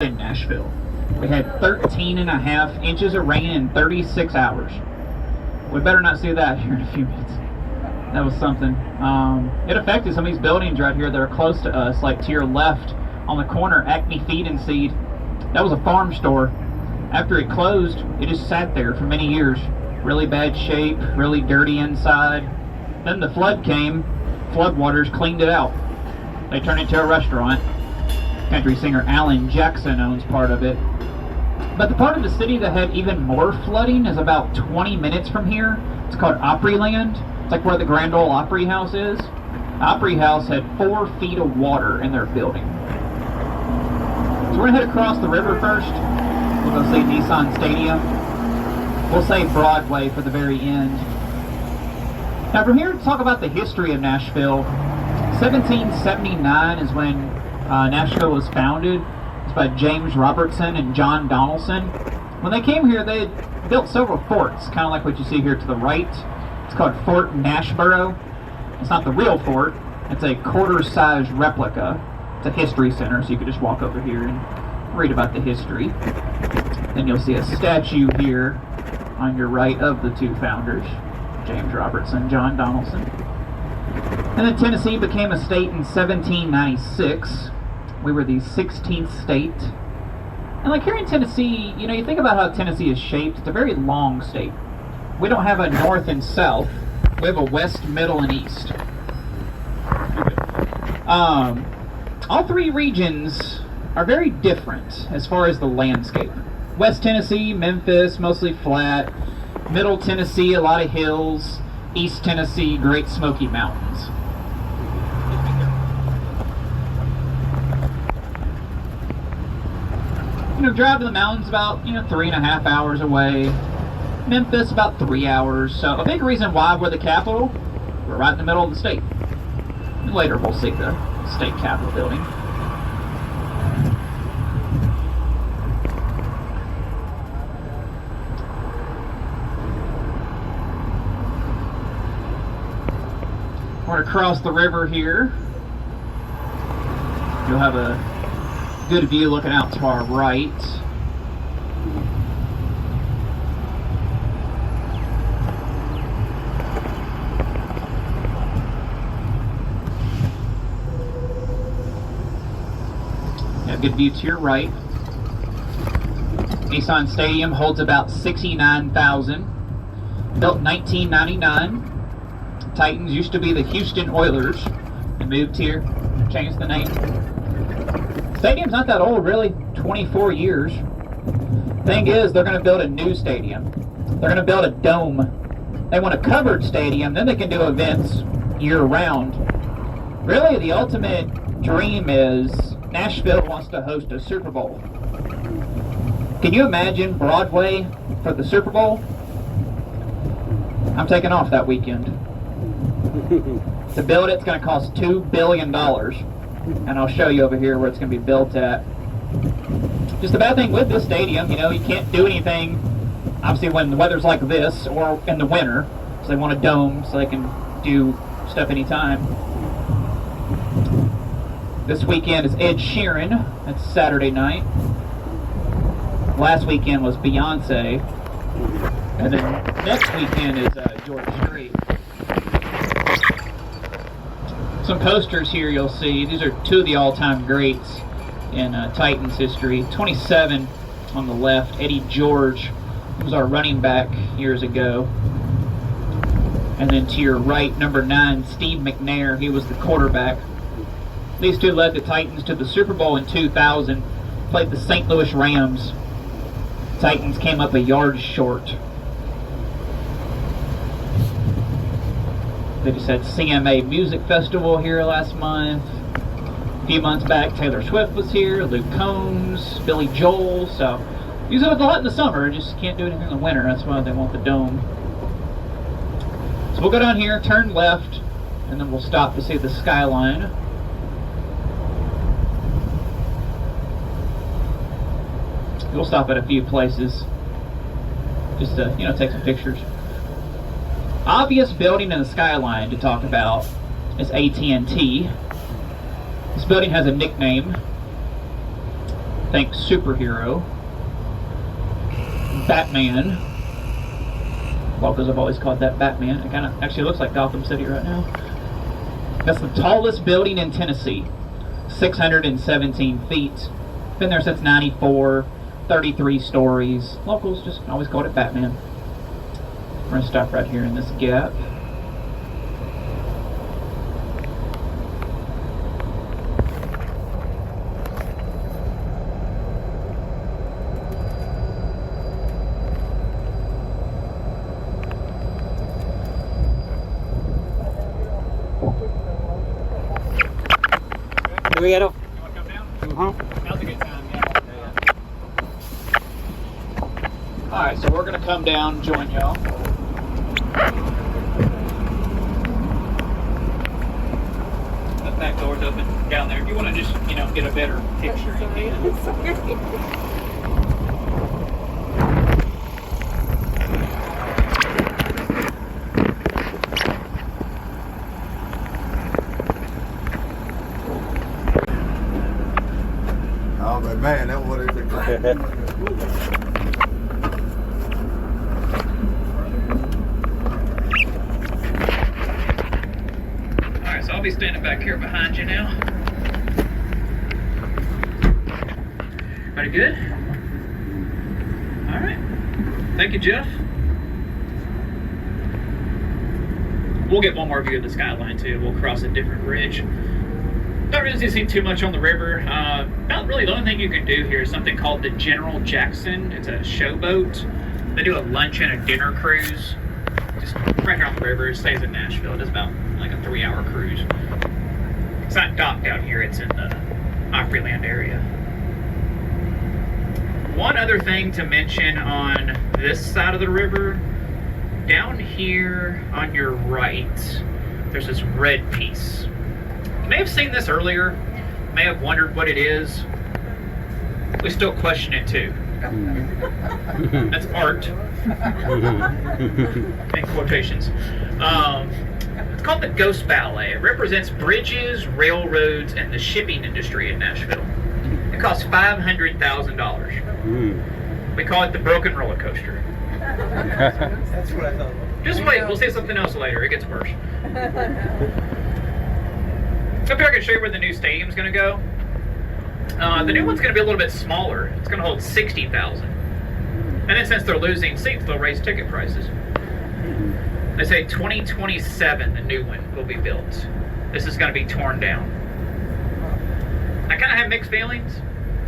in Nashville. We had 13 and a half inches of rain in 36 hours. We better not see that here in a few minutes. That was something. It affected some of these buildings right here that are close to us, like to your left on the corner, Acme Feed and Seed. That was a farm store. After it closed, it just sat there for many years. Really bad shape, really dirty inside. Then the flood came, floodwaters cleaned it out. They turned it into a restaurant. Country singer Alan Jackson owns part of it. But the part of the city that had even more flooding is about 20 minutes from here. It's called Opryland. It's like where the Grand Ole Opry House is. The Opry House had 4 feet of water in their building. So we're going to head across the river first. We'll go see Nissan Stadium. We'll say Broadway for the very end. Now from here to talk about the history of Nashville. 1779 is when Nashville was founded. It's by James Robertson and John Donaldson. When they came here, they had built several forts, kind of like what you see here to the right. It's called Fort Nashboro. It's not the real fort. It's a quarter-size replica. It's a history center, so you could just walk over here and read about the history. Then you'll see a statue here on your right of the two founders, James Robertson, John Donaldson. And then Tennessee became a state in 1796. We were the 16th state. And like here in Tennessee, you know, you think about how Tennessee is shaped. It's a very long state. We don't have a north and south. We have a west, middle, and east. All three regions are very different as far as the landscape. West Tennessee, Memphis, mostly flat. Middle Tennessee, a lot of hills. East Tennessee, Great Smoky Mountains. You know, drive to the mountains about, 3.5 hours away. Memphis about 3 hours. So a big reason why we're the capital, we're right in the middle of the state. And later we'll see the state capitol building. We're going to cross the river here. You'll have a good view looking out to our right. You have a good view to your right. Nissan Stadium holds about 69,000. Built in 1999. Titans used to be the Houston Oilers. They moved here, changed the name. Stadium's not that old, really, 24 years. Thing is, they're going to build a new stadium. They're going to build a dome. They want a covered stadium, then they can do events year-round. Really, the ultimate dream is Nashville wants to host a Super Bowl. Can you imagine Broadway for the Super Bowl? I'm taking off that weekend. To build it's going to cost $2 billion. And I'll show you over here where it's going to be built at. Just the bad thing with this stadium, you can't do anything, obviously, when the weather's like this or in the winter. So they want a dome so they can do stuff anytime. This weekend is Ed Sheeran. That's Saturday night. Last weekend was Beyonce. And then next weekend is George Strait. Some posters here you'll see. These are two of the all-time greats in Titans history. 27 on the left, Eddie George. He was our running back years ago. And then to your right, number 9, Steve McNair. He was the quarterback. These two led the Titans to the Super Bowl in 2000. Played the St. Louis Rams. Titans came up a yard short. They just had CMA Music Festival here last month. A few months back, Taylor Swift was here, Luke Combs, Billy Joel. So, use it a lot in the summer, just can't do anything in the winter. That's why they want the dome. So we'll go down here, turn left, and then we'll stop to see the skyline. We'll stop at a few places just to, take some pictures. Obvious building in the skyline to talk about is AT&T. This building has a nickname. Think superhero. Batman. Locals have always called that Batman. It kind of actually looks like Gotham City right now. That's the tallest building in Tennessee. 617 feet. Been there since 94. 33 stories. Locals just always called it Batman. We're going to stop right here in this gap. Do we get up? You want to come down? Uh-huh. Now's a good time, yeah. Alright, so we're going to come down and join y'all. The back door's open down there. If you want to just, get a better picture, you can. Oh, but man, that was Alright, so I'll be standing back here behind you now. Everybody good? Alright. Thank you, Jeff. We'll get one more view of the skyline too. We'll cross a different bridge. Don't really see too much on the river. About really the only thing you can do here is something called the General Jackson. It's a showboat. They do a lunch and a dinner cruise. Just right around the river. It stays in Nashville. It is about like a 3-hour cruise. It's not docked out here. It's in the Opryland area. One other thing to mention on this side of the river, down here on your right, there's this red piece. You may have seen this earlier, may have wondered what it is. We still question it too. That's art. In quotations. It's called the Ghost Ballet. It represents bridges, railroads, and the shipping industry in Nashville. It costs $500,000. We call it the Broken Roller Coaster. That's what I thought. Just wait, we'll say something else later. It gets worse. Up here I can show you where the new stadium's going to go. The new one's going to be a little bit smaller. It's going to hold 60,000. And then since they're losing seats, they'll raise ticket prices. They say 2027 the new one will be built. This is going to be torn down. I kind of have mixed feelings.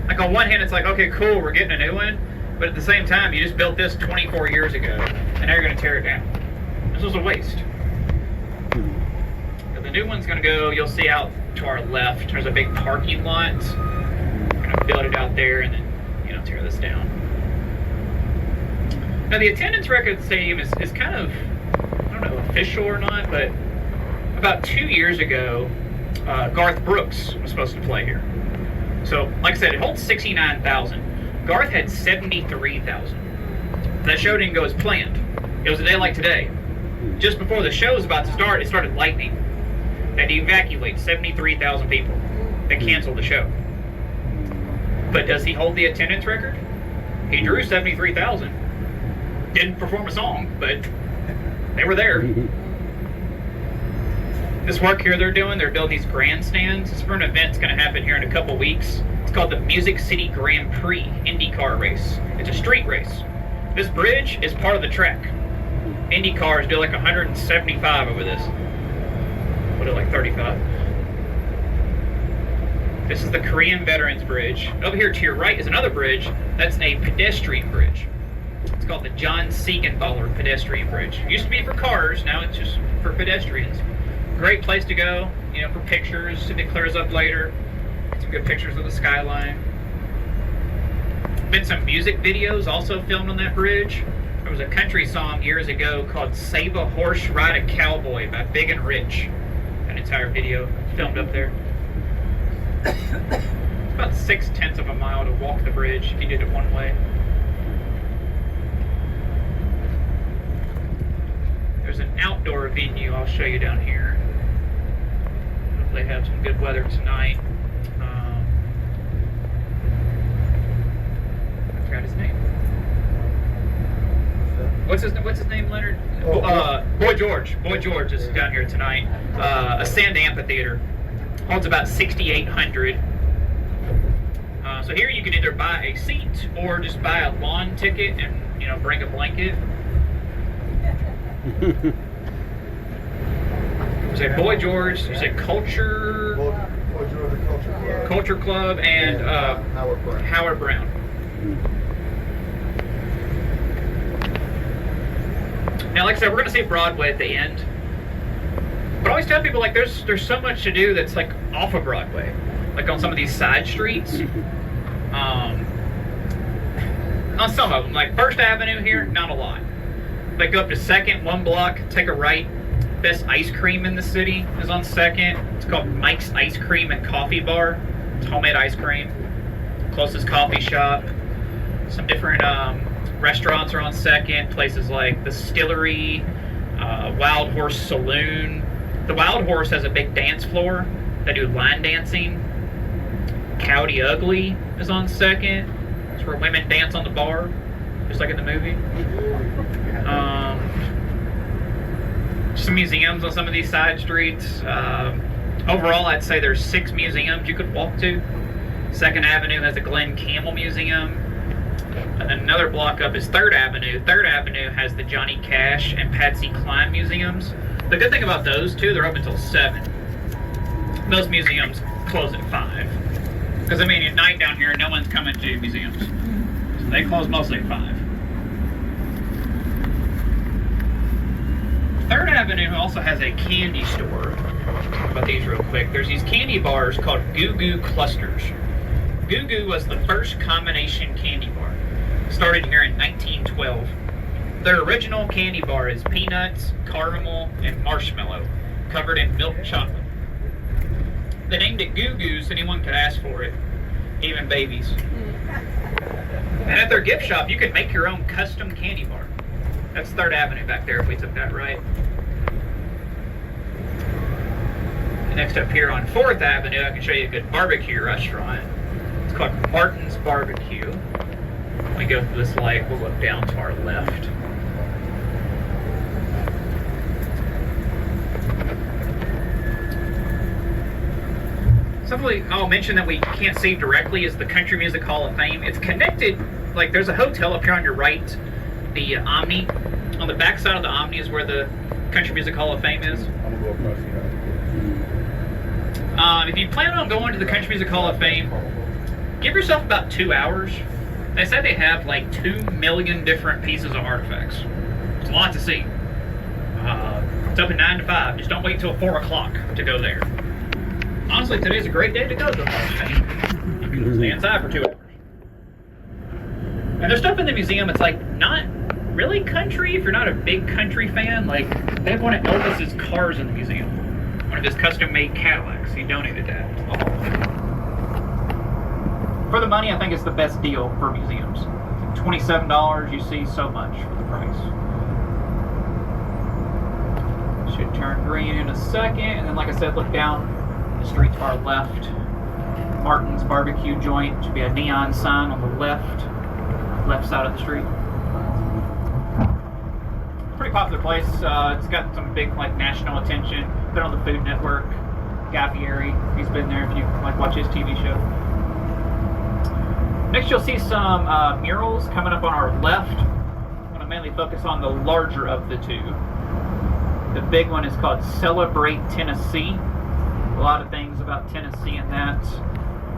Like on one hand, it's like, okay, cool, we're getting a new one. But at the same time, you just built this 24 years ago, and now you're going to tear it down. This was a waste. The new one's going to go, you'll see out to our left, there's a big parking lot. We're going to build it out there and then, tear this down. Now, the attendance record at the stadium is kind of, I don't know, official or not, but about 2 years ago, Garth Brooks was supposed to play here. So, like I said, it holds 69,000. Garth had 73,000. That show didn't go as planned. It was a day like today. Just before the show was about to start, it started lightning. They had to evacuate 73,000 people. They canceled the show. But does he hold the attendance record? He drew 73,000. Didn't perform a song, but they were there. This work here they're building these grandstands. It's for an event that's going to happen here in a couple weeks. It's called the Music City Grand Prix IndyCar race. It's a street race. This bridge is part of the track. Indy cars do like 175 over this. What do like 35? This is the Korean Veterans Bridge. Over here to your right is another bridge. That's a pedestrian bridge. It's called the John Siegenthaler Pedestrian Bridge. It used to be for cars, now it's just for pedestrians. Great place to go, for pictures if it clears up later. Some good pictures of the skyline. Been some music videos also filmed on that bridge. There was a country song years ago called Save a Horse, Ride a Cowboy by Big and Rich. An entire video filmed up there. It's about 6/10 of a mile to walk the bridge if you did it one way. There's an outdoor venue I'll show you down here. Hopefully have some good weather tonight. What's his name, Leonard? Boy George. Boy George is down here tonight. A sand amphitheater. Holds about 6,800. So here you can either buy a seat or just buy a lawn ticket and bring a blanket. There's a Boy George. There's a Culture Club and Howard Brown. Now, like I said, we're going to see Broadway at the end. But I always tell people, like, there's so much to do that's, like, off of Broadway. Like, on some of these side streets. On some of them. Like, First Avenue here, not a lot. Like, go up to 2nd, 1 block, take a right. Best ice cream in the city is on 2nd. It's called Mike's Ice Cream and Coffee Bar. It's homemade ice cream. Closest coffee shop. Some different restaurants are on 2nd. Places like the Stillery, Wild Horse Saloon. The Wild Horse has a big dance floor. They do line dancing. Cowdy Ugly is on 2nd. It's where women dance on the bar, just like in the movie. Some museums on some of these side streets. Overall, I'd say there's 6 museums you could walk to. 2nd Avenue has the Glenn Campbell Museum. And then another block up is 3rd Avenue. 3rd Avenue has the Johnny Cash and Patsy Cline museums. The good thing about those two, they're open until 7. Most museums close at 5. Because, I mean, at night down here, no one's coming to museums. So they close mostly at 5. 3rd Avenue also has a candy store. Talk about these real quick. There's these candy bars called Goo Goo Clusters. Goo Goo was the first combination candy bar. Started here in 1912. Their original candy bar is peanuts, caramel, and marshmallow, covered in milk chocolate. They named it Goo Goo so anyone could ask for it, even babies. And at their gift shop, you could make your own custom candy bar. That's 3rd Avenue back there, if we took that right. Next up here on 4th Avenue, I can show you a good barbecue restaurant. It's called Martin's Barbecue. When we go through this light, we'll look down to our left. Something I'll mention that we can't see directly is the Country Music Hall of Fame. It's connected, like there's a hotel up here on your right, the Omni. On the back side of the Omni is where the Country Music Hall of Fame is. If you plan on going to the Country Music Hall of Fame, give yourself about 2 hours. They say they have like 2 million different pieces of artifacts. It's a lot to see. It's open 9 to 5. Just don't wait till 4 o'clock to go there. Honestly, today's a great day to go to the Hall of Fame. You can stay inside for 2 hours. And there's stuff in the museum, it's like not really country if you're not a big country fan. Like, they have one of Elvis's cars in the museum. One of his custom-made Cadillacs. He donated that to the Hall of Fame. For the money, I think it's the best deal for museums. $27, you see so much for the price. Should turn green in a second, and then like I said, look down the street to our left. Martin's Barbecue Joint. Should be a neon sign on the left side of the street. Pretty popular place. It's got some big like national attention. Been on the Food Network. Guy Fieri, he's been there if you like watch his TV show. Next, you'll see some murals coming up on our left. I'm going to mainly focus on the larger of the two. The big one is called Celebrate Tennessee. A lot of things about Tennessee in that.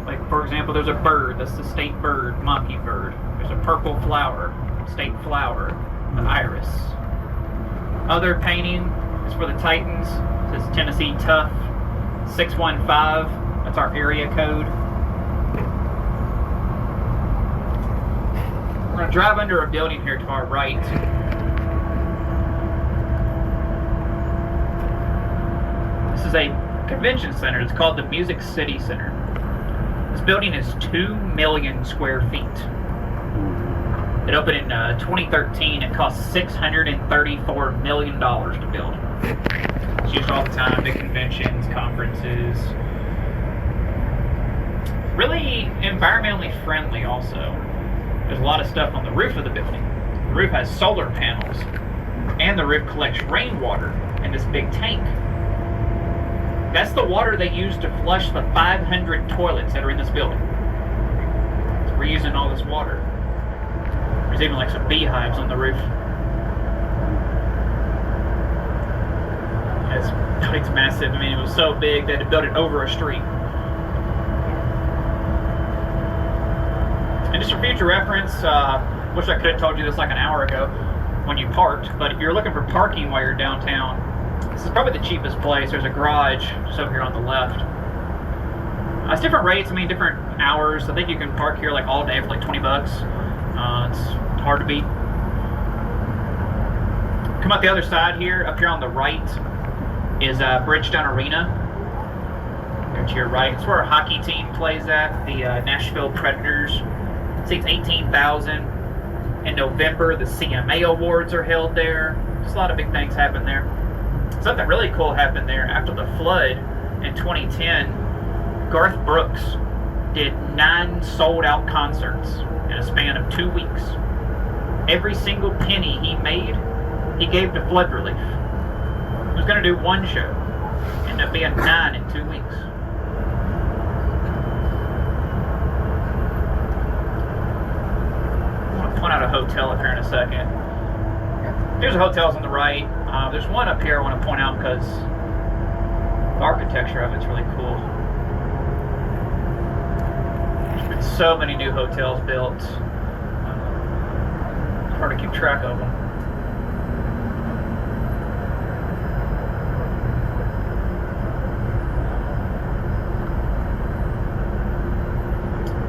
Like, for example, there's a bird. That's the state bird, mockingbird. There's a purple flower, state flower, the iris. Other painting is for the Titans. It says Tennessee Tough 615. That's our area code. We're going to drive under a building here to our right. This is a convention center. It's called the Music City Center. This building is 2 million square feet. It opened in 2013. It cost $634 million to build. It's used all the time, big conventions, conferences. Really environmentally friendly also. There's a lot of stuff on the roof of the building. The roof has solar panels, and the roof collects rainwater in this big tank. That's the water they use to flush the 500 toilets that are in this building. So we're using all this water. There's even like some beehives on the roof. Yeah, it's massive. I mean, it was so big they had to build it over a street. And just for future reference, wish I could have told you this like an hour ago when you parked, but if you're looking for parking while you're downtown, this is probably the cheapest place. There's a garage just over here on the left. It's different rates, I mean different hours. I think you can park here like all day for like 20 bucks. It's hard to beat. Come out the other side here. Up here on the right is Bridgestone Arena. There to your right. It's where our hockey team plays at, the Nashville Predators. Seats 18,000. In November, the CMA Awards are held there. Just a lot of big things happen there. Something really cool happened there after the flood in 2010. Garth Brooks did 9 sold-out concerts in a span of 2 weeks. Every single penny he made, he gave to flood relief. He was going to do one show. Ended up being 9 in 2 weeks. I'm going to point out a hotel up here in a second. There's hotels on the right. There's one up here I want to point out because the architecture of it's really cool. There's been so many new hotels built. It's hard to keep track of them.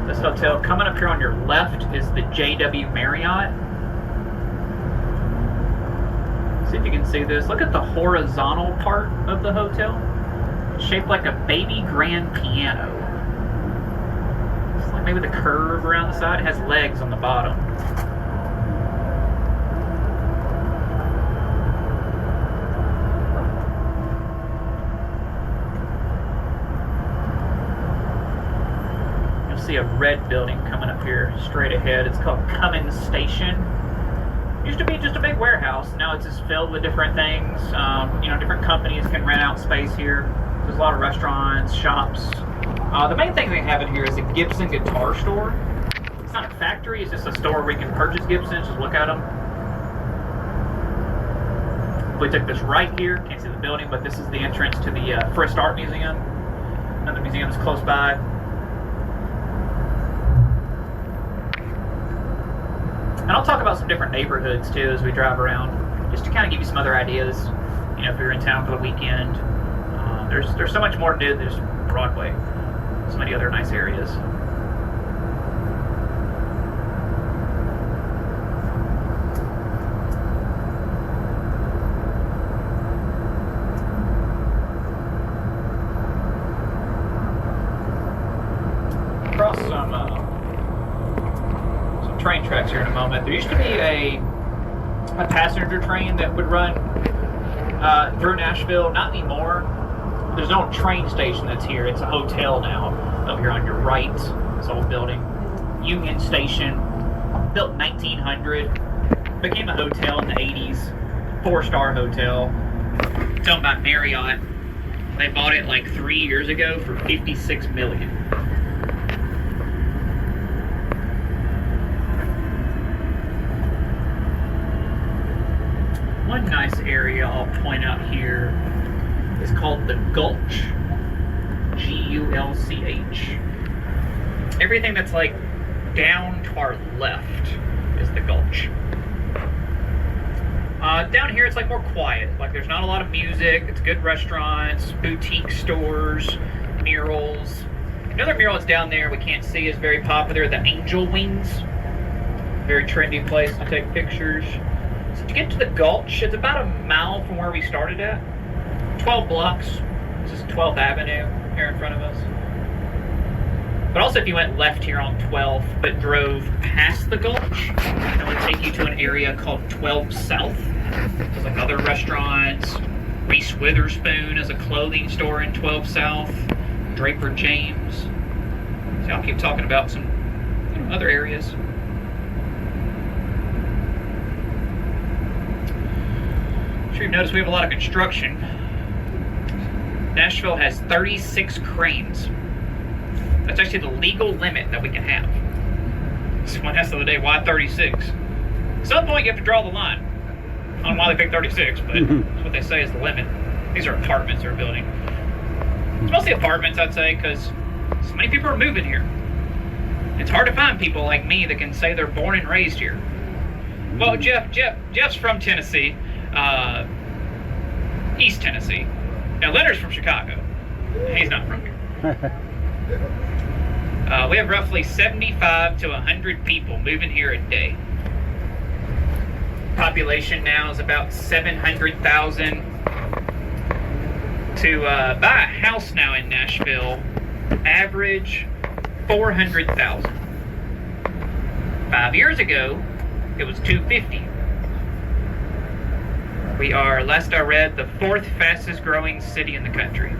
This hotel coming up here on your left is the JW Marriott. See if you can see this. Look at the horizontal part of the hotel. It's shaped like a baby grand piano. It's like maybe the curve around the side. It has legs on the bottom. You'll see a red building coming up here straight ahead. It's called Cummins Station. Used to be just a big warehouse. Now it's just filled with different things. Different companies can rent out space here. There's a lot of restaurants, shops. The main thing they have in here is a Gibson guitar store. It's not a factory, it's just a store where you can purchase Gibsons, just look at them. If we took this right here, can't see the building, but this is the entrance to the Frist Art Museum. Another museum is close by. And I'll talk about some different neighborhoods too as we drive around, just to kind of give you some other ideas. If you're in town for the weekend, there's so much more to do than just Broadway. So many other nice areas. Across some train tracks here in a moment. There used to be a passenger train that would run through Nashville. Not anymore. There's no train station that's here. It's a hotel now. Over here on your right, this old building. Union Station, built in 1900. Became a hotel in the 80s. 4-star hotel. It's owned by Marriott. They bought it like 3 years ago for $56 million. One nice area I'll point out here is called the Gulch. G-U-L-C-H. Everything that's like down to our left is the Gulch. Down here it's like more quiet. Like there's not a lot of music. It's good restaurants, boutique stores, murals. Another mural that's down there we can't see is very popular, the Angel Wings. Very trendy place to take pictures. So to get to the Gulch, it's about a mile from where we started at. 12 blocks. This is 12th Avenue here in front of us. But also if you went left here on 12th but drove past the Gulch, it would take you to an area called 12 South. There's like other restaurants. Reese Witherspoon is a clothing store in 12 South. Draper James. So I'll keep talking about some other areas. Notice we have a lot of construction. Nashville has 36 cranes. That's actually the legal limit that we can have. Someone asked the other day, why 36? At some point you have to draw the line. I don't know why they picked 36, but that's what they say is the limit. These are apartments they're building. It's mostly apartments, I'd say, because so many people are moving here. It's hard to find people like me that can say they're born and raised here. Well, Jeff's from Tennessee, East Tennessee. Now, Leonard's from Chicago. He's not from here. We have roughly 75 to 100 people moving here a day. Population now is about 700,000. To buy a house now in Nashville, average 400,000. 5 years ago, it was 250. We are, last I read, the 4th fastest growing city in the country.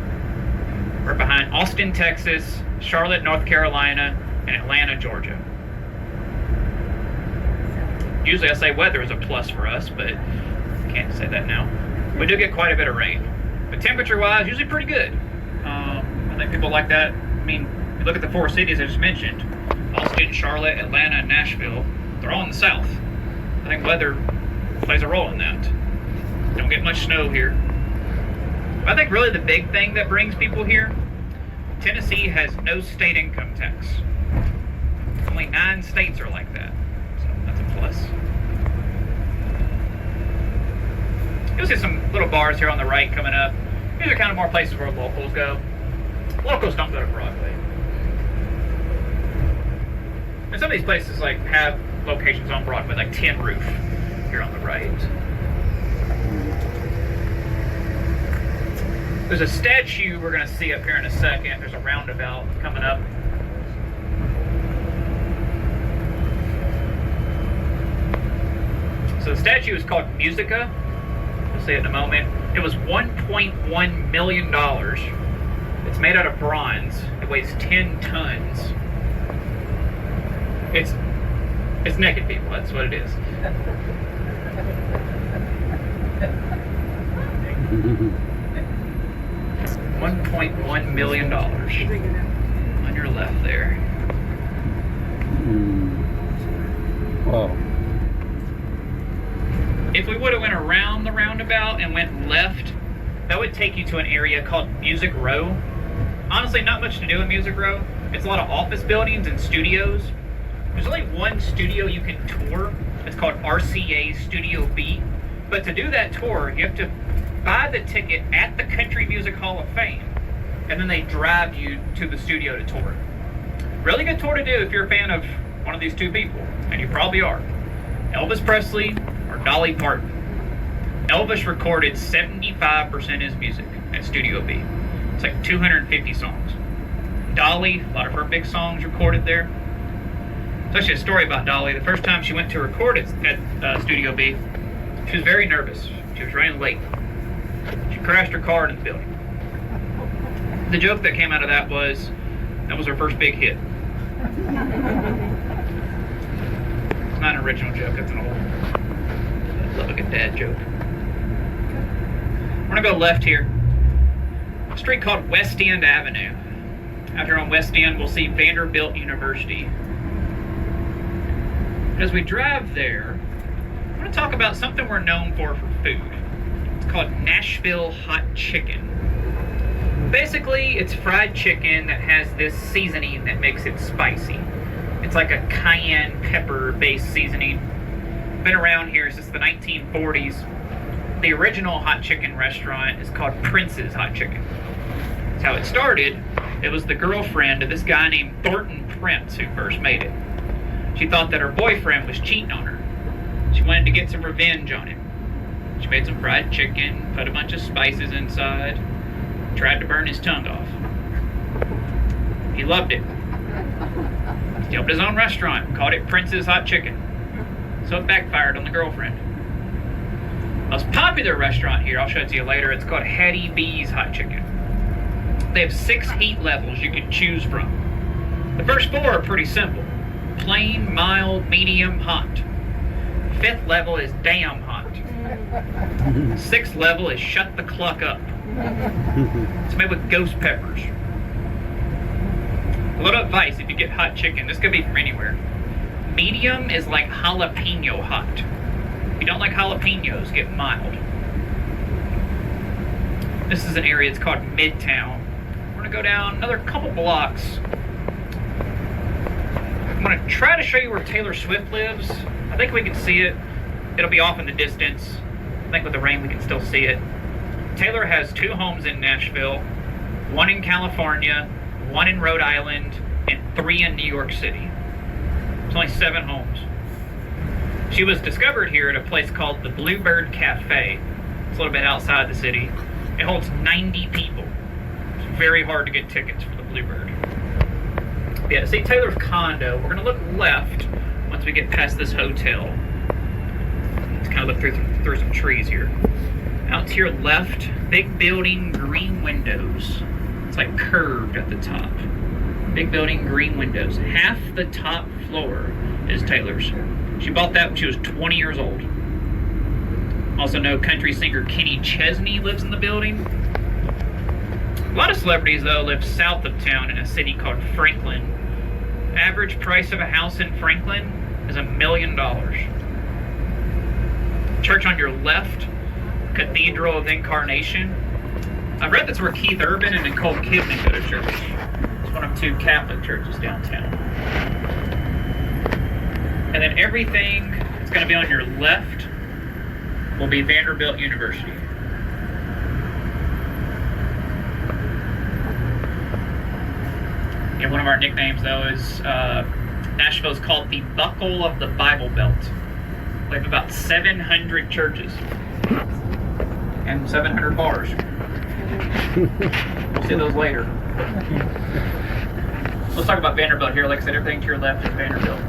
We're behind Austin, Texas, Charlotte, North Carolina, and Atlanta, Georgia. Usually I say weather is a plus for us, but can't say that now. We do get quite a bit of rain. But temperature-wise, usually pretty good. I think people like that. I mean, you look at the 4 cities I just mentioned, Austin, Charlotte, Atlanta, and Nashville, they're all in the south. I think weather plays a role in that. Don't get much snow here. But I think really the big thing that brings people here, Tennessee has no state income tax. Only 9 states are like that. So that's a plus. You'll see some little bars here on the right coming up. These are kind of more places where locals go. Locals don't go to Broadway. And some of these places like have locations on Broadway, like Tin Roof here on the right. There's a statue we're going to see up here in a second. There's a roundabout coming up. So the statue is called Musica. We'll see it in a moment. It was $1.1 million. It's made out of bronze. It weighs 10 tons. It's naked people, that's what it is. $1.1 million on your left there. Wow. If we would have went around the roundabout and went left, that would take you to an area called Music Row. Honestly, not much to do in Music Row. It's a lot of office buildings and studios. There's only one studio you can tour. It's called RCA Studio B. But to do that tour, you have to buy the ticket at the Country Music Hall of Fame, and then they drive you to the studio to tour. Really good tour to do if you're a fan of one of these 2 people, and you probably are. Elvis Presley or Dolly Parton. Elvis recorded 75% of his music at Studio B. It's like 250 songs. Dolly, a lot of her big songs recorded there. There's actually a story about Dolly. The first time she went to record at Studio B, she was very nervous. She was running late. She crashed her car into the building. The joke that came out of that was her first big hit. It's not an original joke, it's an old, I love a good dad joke. We're gonna go left here. A street called West End Avenue. Out here on West End, we'll see Vanderbilt University. As we drive there, I want to talk about something we're known for food. It's called Nashville Hot Chicken. Basically, it's fried chicken that has this seasoning that makes it spicy. It's like a cayenne pepper-based seasoning. Been around here since the 1940s. The original hot chicken restaurant is called Prince's Hot Chicken. That's how it started. It was the girlfriend of this guy named Thornton Prince who first made it. She thought that her boyfriend was cheating on her. She wanted to get some revenge on him. She made some fried chicken, put a bunch of spices inside, tried to burn his tongue off. He loved it. He opened his own restaurant, called it Prince's Hot Chicken. So it backfired on the girlfriend. Most popular restaurant here, I'll show it to you later, it's called Hattie B's Hot Chicken. They have 6 heat levels you can choose from. The first 4 are pretty simple. Plain, mild, medium, hot. 5th level is damn hot. Sixth level is Shut the Cluck Up. It's made with ghost peppers. A little advice if you get hot chicken. This could be from anywhere. Medium is like jalapeno hot. If you don't like jalapenos, get mild. This is an area, it's called Midtown. We're gonna go down another couple blocks. I'm gonna try to show you where Taylor Swift lives. I think we can see it. It'll be off in the distance. I think with the rain we can still see it. Taylor has 2 homes in Nashville, 1 in California, 1 in Rhode Island, and 3 in New York City. It's only 7 homes. She was discovered here at a place called the Bluebird Cafe. It's a little bit outside the city. It holds 90 people. It's very hard to get tickets for the Bluebird. Yeah, to see Taylor's condo, we're gonna look left once we get past this hotel. Let's kind of look through some trees here. Out to your left, big building, green windows. It's like curved at the top. Big building, green windows. Half the top floor is Taylor's. She bought that when she was 20 years old. Also know country singer Kenny Chesney lives in the building. A lot of celebrities, though, live south of town in a city called Franklin. Average price of a house in Franklin is $1 million. Church on your left, Cathedral of Incarnation. I've read that's where Keith Urban and Nicole Kidman go to church. It's one of 2 Catholic churches downtown. And then everything that's going to be on your left will be Vanderbilt University. And one of our nicknames, though, is Nashville's called the Buckle of the Bible Belt. We have about 700 churches and 700 bars. We'll see those later. Let's talk about Vanderbilt here. Like I said, everything to your left is Vanderbilt.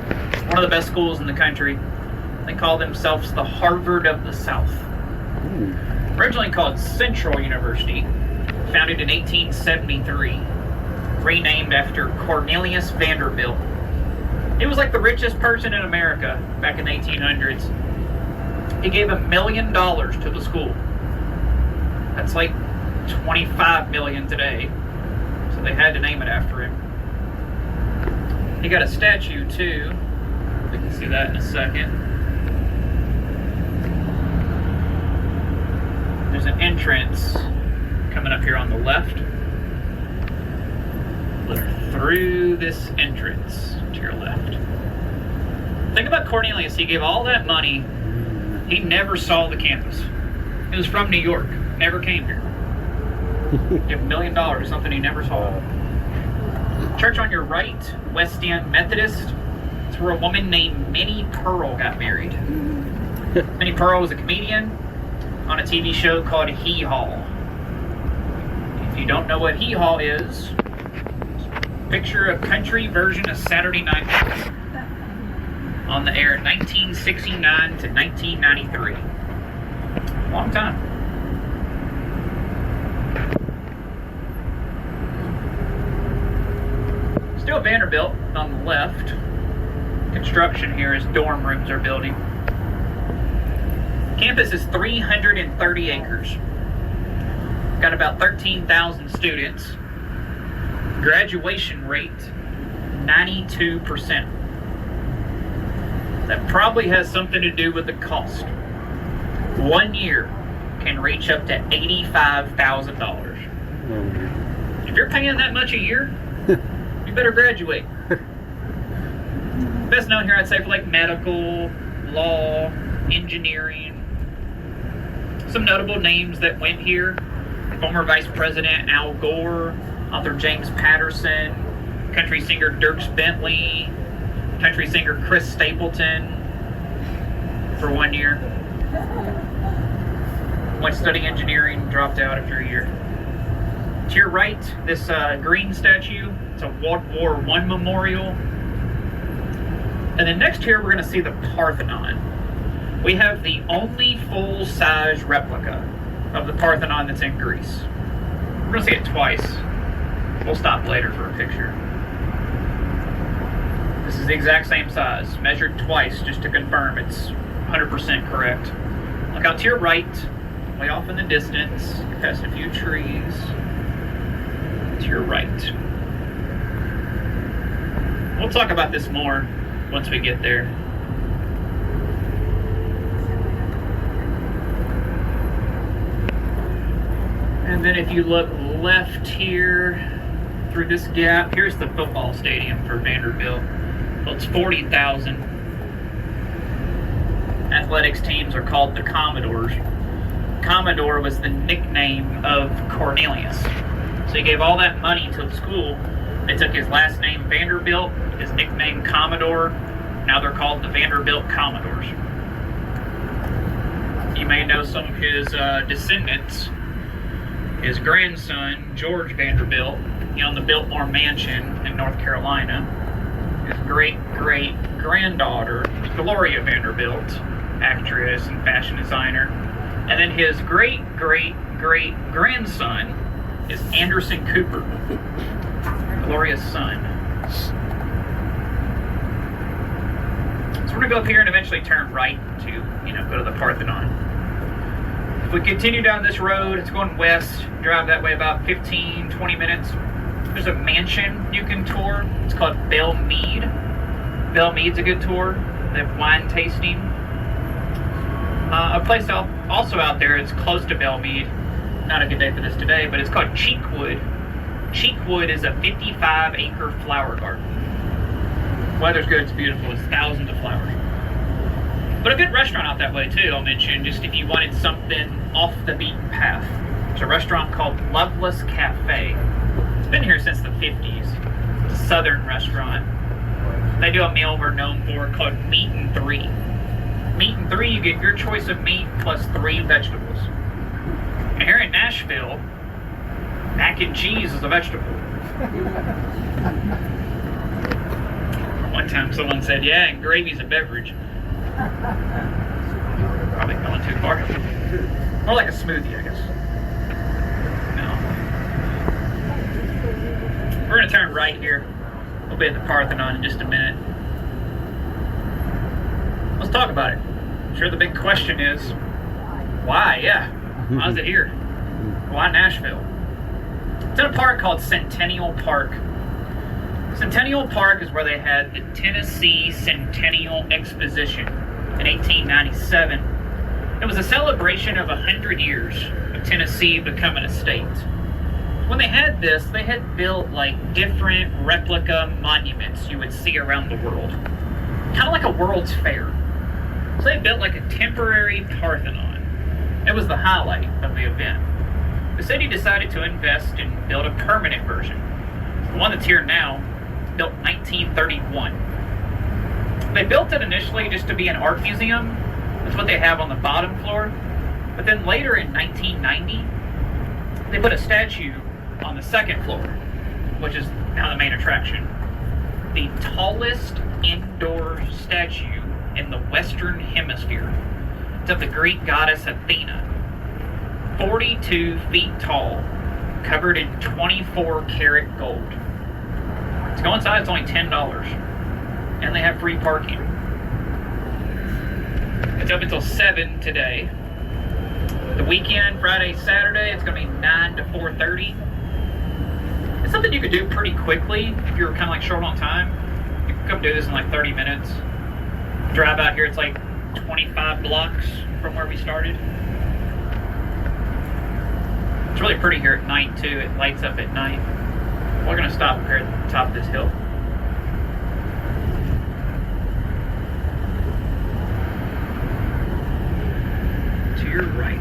One of the best schools in the country. They call themselves the Harvard of the South. Originally called Central University, founded in 1873, renamed after Cornelius Vanderbilt. He was like the richest person in America back in the 1800s. He gave $1 million to the school. That's like 25 million today. So they had to name it after him. He got a statue too. We can see that in a second. There's an entrance coming up here on the left. Look through this entrance to your left. Think about Cornelius. He gave all that money. He never saw the campus. He was from New York. Never came here. Give $1 million, something he never saw. Church on your right, West End Methodist. It's where a woman named Minnie Pearl got married. Minnie Pearl was a comedian on a TV show called Hee Haw. If you don't know what Hee Haw is, picture a country version of Saturday Night Live. On the air 1969 to 1993. Long time. Still Vanderbilt on the left. Construction here as dorm rooms are building. Campus is 330 acres. Got about 13,000 students. Graduation rate, 92%. That probably has something to do with the cost. 1 year can reach up to $85,000. If you're paying that much a year, you better graduate. Best known here, I'd say, for like medical, law, engineering. Some notable names that went here: former Vice President Al Gore, author James Patterson, country singer Dierks Bentley, country singer Chris Stapleton for 1 year. Went to study engineering, dropped out after a year. To your right, this green statue, it's a World War I memorial. And then next here, we're going to see the Parthenon. We have the only full-size replica of the Parthenon that's in Greece. We're going to see it twice. We'll stop later for a picture. This is the exact same size, measured twice just to confirm it's 100% correct. Look out to your right, way off in the distance. You're past a few trees. To your right. We'll talk about this more once we get there. And then if you look left here, through this gap, here's the football stadium for Vanderbilt. Well, it's 40,000. Athletics teams are called the Commodores. Commodore was the nickname of Cornelius. So he gave all that money to the school. They took his last name Vanderbilt, his nickname Commodore. Now they're called the Vanderbilt Commodores. You may know some of his descendants. His grandson, George Vanderbilt, he owned the Biltmore Mansion in North Carolina. His great-great-granddaughter, Gloria Vanderbilt, actress and fashion designer. And then his great-great-great-grandson is Anderson Cooper, Gloria's son. So we're going to go up here and eventually turn right to, go to the Parthenon. If we continue down this road, it's going west, drive that way about 15, 20 minutes. There's a mansion you can tour. It's called Belle Mead. Belle Mead's a good tour. They have wine tasting. A place also out there, it's close to Belle Mead. Not a good day for this today, but it's called Cheekwood. Cheekwood is a 55-acre flower garden. Weather's good, it's beautiful, it's thousands of flowers. But a good restaurant out that way too, I'll mention, just if you wanted something off the beaten path. There's a restaurant called Loveless Cafe. It's been here since the 50s. It's a southern restaurant. They do a meal we're known for called Meat and Three. Meat and Three, you get your choice of meat plus 3 vegetables. And here in Nashville, mac and cheese is a vegetable. One time someone said, yeah, and gravy's a beverage. Probably going too far. More like a smoothie, I guess. No. We're going to turn right here. We'll be at the Parthenon in just a minute. Let's talk about it. I'm sure the big question is, why? Yeah. Why is it here? Why Nashville? It's in a park called Centennial Park. Centennial Park is where they had the Tennessee Centennial Exposition in 1897. It was a celebration of 100 years of Tennessee becoming a state. When they had this, they had built like different replica monuments you would see around the world. Kind of like a World's Fair. So they built like a temporary Parthenon. It was the highlight of the event. The city decided to invest and build a permanent version. The one that's here now, built in 1931. They built it initially just to be an art museum. That's what they have on the bottom floor. But then later in 1990, they put a statue on the second floor, which is now the main attraction. The tallest indoor statue in the Western Hemisphere. It's of the Greek goddess Athena. 42 feet tall, covered in 24-karat gold. To go inside, it's only $10. And they have free parking. It's up until 7 today. The weekend, Friday, Saturday, it's going to be 9 to 4:30. It's something you could do pretty quickly if you're kind of like short on time. You can come do this in like 30 minutes. Drive out here, it's like 25 blocks from where we started. It's really pretty here at night too. It lights up at night. We're going to stop here at the top of this hill. To your right.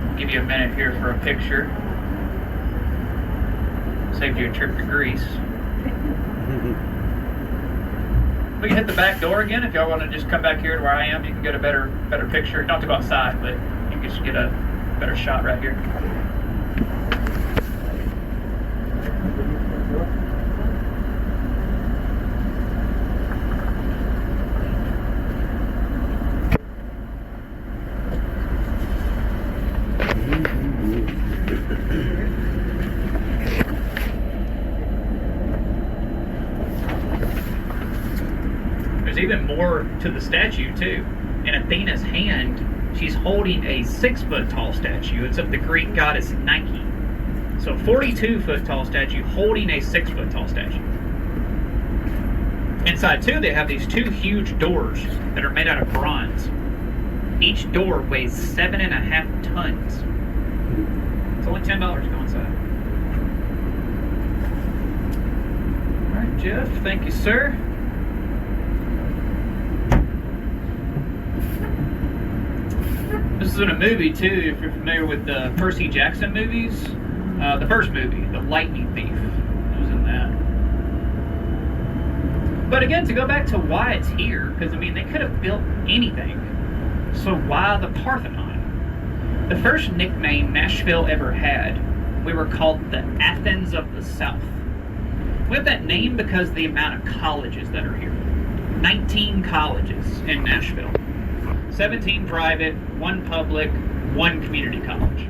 I'll give you a minute here for a picture. Saved you a trip to Greece. We can hit the back door again if y'all want to just come back here to where I am. You can get a better picture. Not to go outside, but you can just get a better shot right here. There's even more to the statue too. in Athena's hand, she's holding a 6-foot tall statue. It's of the Greek goddess Nike. So a 42-foot tall statue holding a 6-foot tall statue. Inside too, they have these 2 huge doors that are made out of bronze. Each door weighs 7.5 tons. It's only $10 to go inside. All right, Jeff, thank you, sir. This is in a movie too, if you're familiar with the Percy Jackson movies. The first movie, The Lightning Thief, it was in that. But again, to go back to why it's here, because I mean, they could have built anything. So why the Parthenon? The first nickname Nashville ever had, we were called the Athens of the South. We have that name because of the amount of colleges that are here. 19 colleges in Nashville. 17 private, 1 public, 1 community college.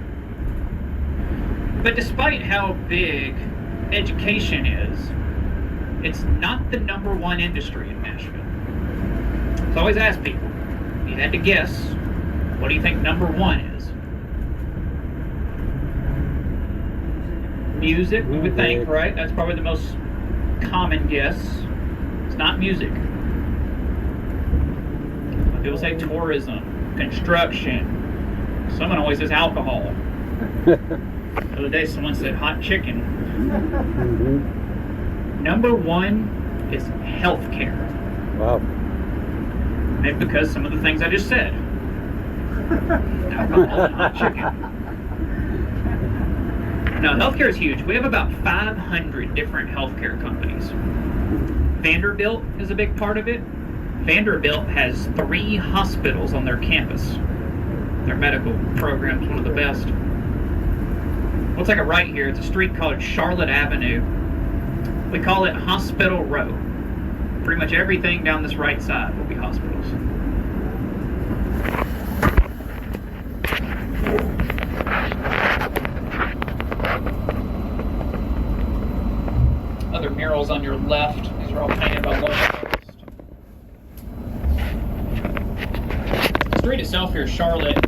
But despite how big education is, it's not the #1 industry in Nashville. So I always ask people, if you had to guess, what do you think #1 is? Music, we would think, right? That's probably the most common guess. It's not music. People say tourism, construction. Someone always says alcohol. The other day someone said hot chicken. #1 is healthcare. Wow. Maybe because some of the things I just said. Alcohol and hot chicken. No, healthcare is huge. We have about 500 different healthcare companies. Vanderbilt is a big part of it. Vanderbilt has 3 hospitals on their campus. Their medical program is one of the best. Looks like it right here. It's a street called Charlotte Avenue. We call it Hospital Row. Pretty much everything down this right side will be hospitals. Other murals on your left. These are all painted by local artists. The street itself here, Charlotte,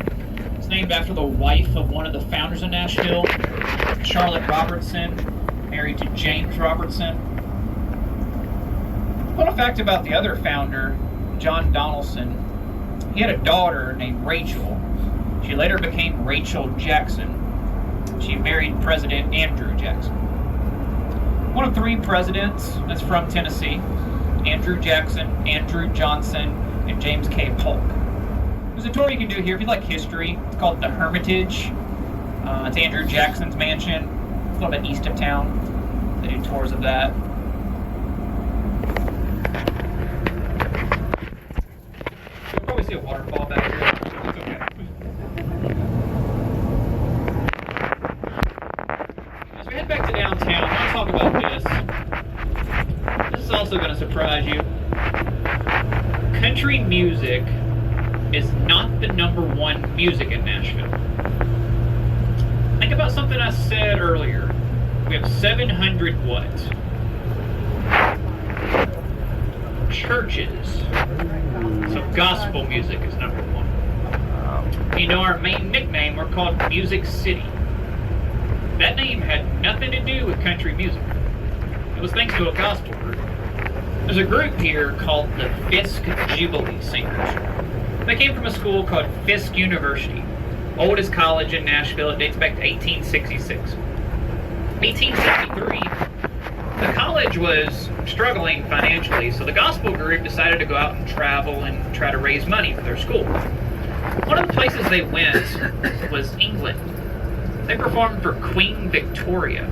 it's named after the wife of one of the founders of Nashville, Charlotte Robertson, married to James Robertson. Fun fact about the other founder, John Donaldson, he had a daughter named Rachel. She later became Rachel Jackson. She married President Andrew Jackson. One of 3 presidents that's from Tennessee: Andrew Jackson, Andrew Johnson, and James K. Polk. There's a tour you can do here if you like history. It's called the Hermitage. It's Andrew Jackson's mansion. It's a little bit east of town. They do tours of that. You'll probably see a waterfall back here. It's okay. As we head back to downtown, let's talk about this. This is also going to surprise you. Country music is not the #1 music in Nashville. Think about something I said earlier. We have 700 what? Churches. So gospel music is #1. You know, our main nickname, we're called Music City. That name had nothing to do with country music. It was thanks to a gospel group. There's a group here called the Fisk Jubilee Singers. They came from a school called Fisk University, oldest college in Nashville. It dates back to 1866. 1873, the college was struggling financially, so the gospel group decided to go out and travel and try to raise money for their school. One of the places they went was England. They performed for Queen Victoria.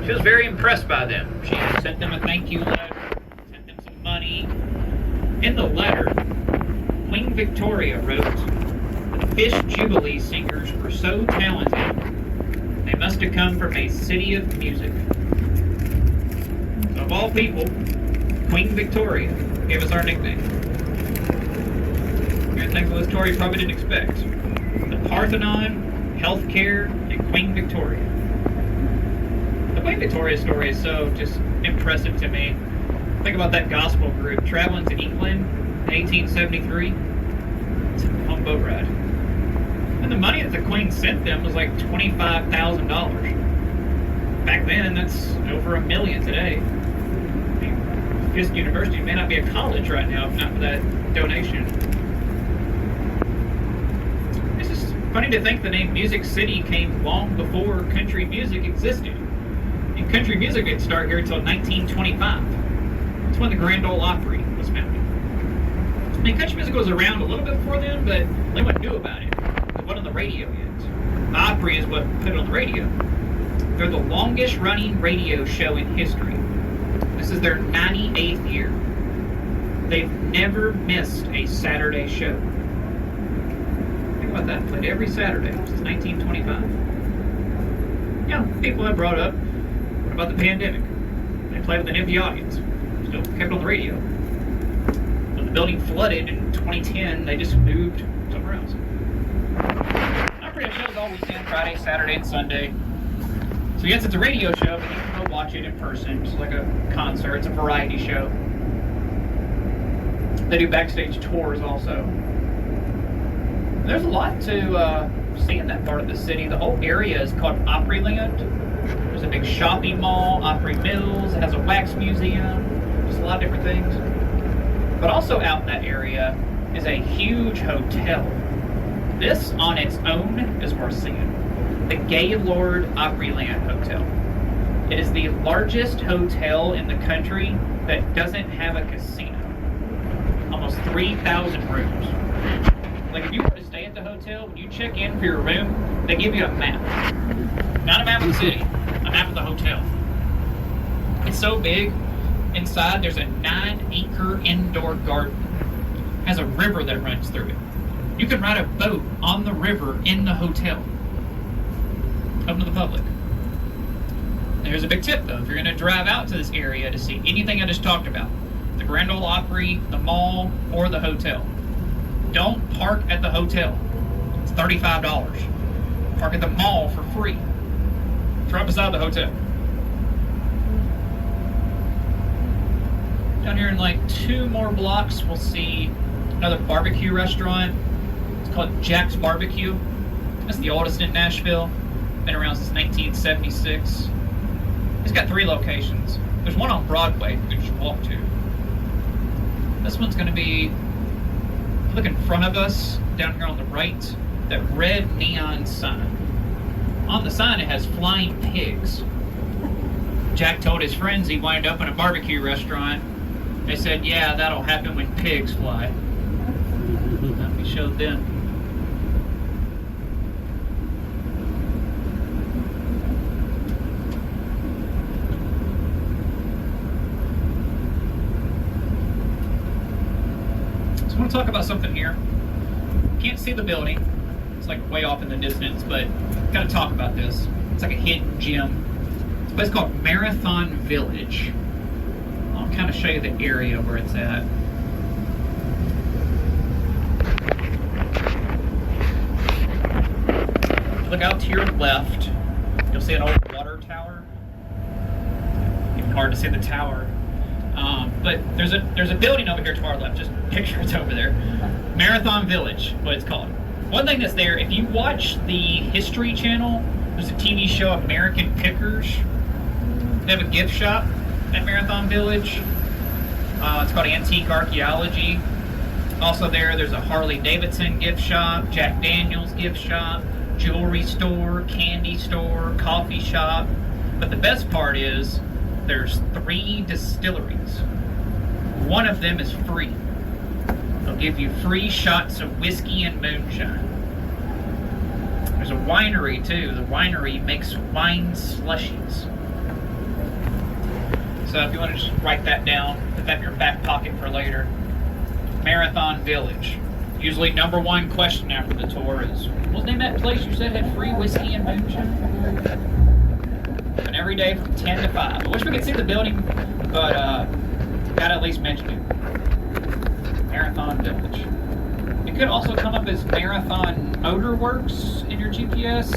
She was very impressed by them. She sent them a thank you letter, sent them some money. In the letter, Queen Victoria wrote, "The Fisk Jubilee Singers were so talented, they must have come from a city of music." So of all people, Queen Victoria gave us our nickname. You're gonna think of a story you probably didn't expect. The Parthenon, healthcare, and Queen Victoria. The Queen Victoria story is so just impressive to me. Think about that gospel group traveling to England in 1873. long boat ride. And the money that the Queen sent them was like $25,000. Back then, that's over $1 million today. I mean, Fisk University may not be a college right now if not for that donation. It's just funny to think the name Music City came long before country music existed. And country music didn't start here until 1925. That's when the Grand Ole Opry was founded. I mean, country music was around a little bit before then, but no one knew about it. It wasn't on the radio yet. The Opry is what put it on the radio. They're the longest running radio show in history. This is their 98th year. They've never missed a Saturday show. Think about that. Played every Saturday since 1925. Yeah, people have brought up, what about the pandemic? They played with an empty audience. Still kept on the radio. When the building flooded in 2010, they just moved somewhere else. Opry has shows all weekend, Friday, Saturday, and Sunday. So yes, it's a radio show, but you can go watch it in person. It's like a concert. It's a variety show. They do backstage tours also. There's a lot to see in that part of the city. The whole area is called Opryland. There's a big shopping mall, Opry Mills. It has a wax museum. Just a lot of different things. But also out in that area is a huge hotel. This on its own is worth seeing. The Gaylord Opryland Hotel. It is the largest hotel in the country that doesn't have a casino. Almost 3,000 rooms. Like if you were to stay at the hotel, when you check in for your room, they give you a map. Not a map of the city, a map of the hotel. It's so big, inside there's a 9-acre indoor garden. It has a river that runs through it. You can ride a boat on the river in the hotel. Open to the public. There's a big tip though, if you're going to drive out to this area to see anything I just talked about, the Grand Ole Opry, the mall, or the hotel, don't park at the hotel. It's $35. Park at the mall for free. It's right beside the hotel. Down here in like 2 more blocks, we'll see another barbecue restaurant. It's called Jack's Barbecue. It's the oldest in Nashville. Been around since 1976. It's got 3 locations. There's one on Broadway you can just walk to. This one's going to be, look in front of us, down here on the right, that red neon sign. On the sign it has flying pigs. Jack told his friends he wind up in a barbecue restaurant. They said, yeah, that'll happen when pigs fly. We showed them. So I want to talk about something here. Can't see the building. It's like way off in the distance, but gotta talk about this. It's like a hidden gem. It's a place called Marathon Village. I'll kind of show you the area where it's at. Look out to your left, you'll see an old water tower. Even hard to see the tower. But there's a building over here to our left, just picture it's over there. Marathon Village, what it's called. One thing that's there, if you watch the History Channel, there's a TV show, American Pickers. They have a gift shop at Marathon Village. It's called Antique Archaeology. Also there's a Harley Davidson gift shop, Jack Daniels gift shop, jewelry store, candy store, coffee shop. But the best part is there's 3 distilleries. One of them is free. They'll give you free shots of whiskey and moonshine. There's a winery too. The winery makes wine slushies. So if you want to just write that down, put that in your back pocket for later. Marathon Village. Usually #1 question after the tour is, what's the name of that place you said had free whiskey and moonshine? And every day from 10 to 5. I wish we could see the building, but gotta at least mention it. Marathon Village. It could also come up as Marathon Motor Works in your GPS,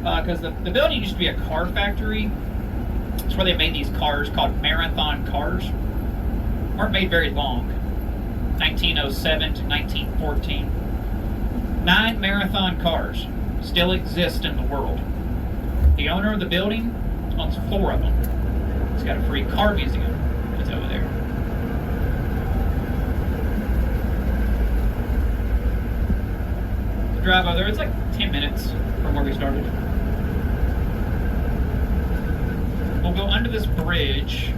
because the building used to be a car factory. It's where they made these cars called Marathon cars. Weren't made very long. 1907 to 1914. 9 marathon cars still exist in the world. The owner of the building owns 4 of them. He's got a free car museum that's over there. The drive over there, it's like 10 minutes from where we started. We'll go under this bridge,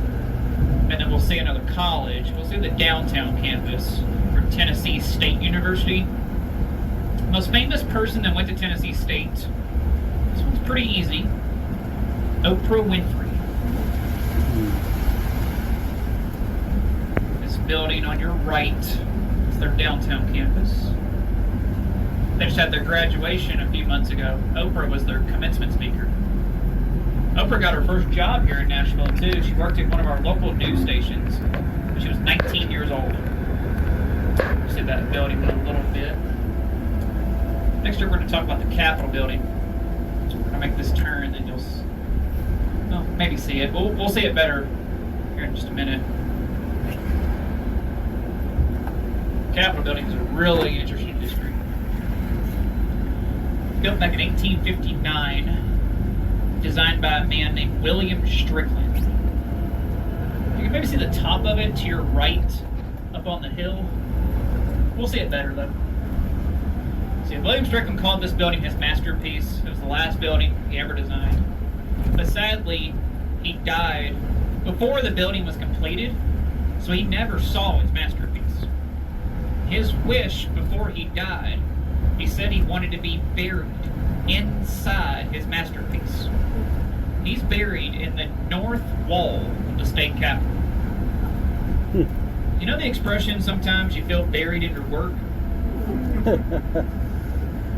and then we'll see another college. We'll see the downtown campus for Tennessee State University. The most famous person that went to Tennessee State, this one's pretty easy, Oprah Winfrey. This building on your right is their downtown campus. They just had their graduation a few months ago. Oprah was their commencement speaker. Oprah got her first job here in Nashville too. She worked at one of our local news stations when she was 19 years old. You see that building in a little bit. Next year we're going to talk about the Capitol building. We're going to make this turn, then you'll maybe see it. We'll see it better here in just a minute. Capitol building is a really interesting history. Built back in 1859. Designed by a man named William Strickland. You can maybe see the top of it to your right up on the hill. We'll see it better though. See, William Strickland called this building his masterpiece. It was the last building he ever designed. But sadly, he died before the building was completed, so he never saw his masterpiece. His wish before he died, he said he wanted to be buried inside his masterpiece. He's buried in the north wall of the state capitol. You know the expression, sometimes you feel buried in your work?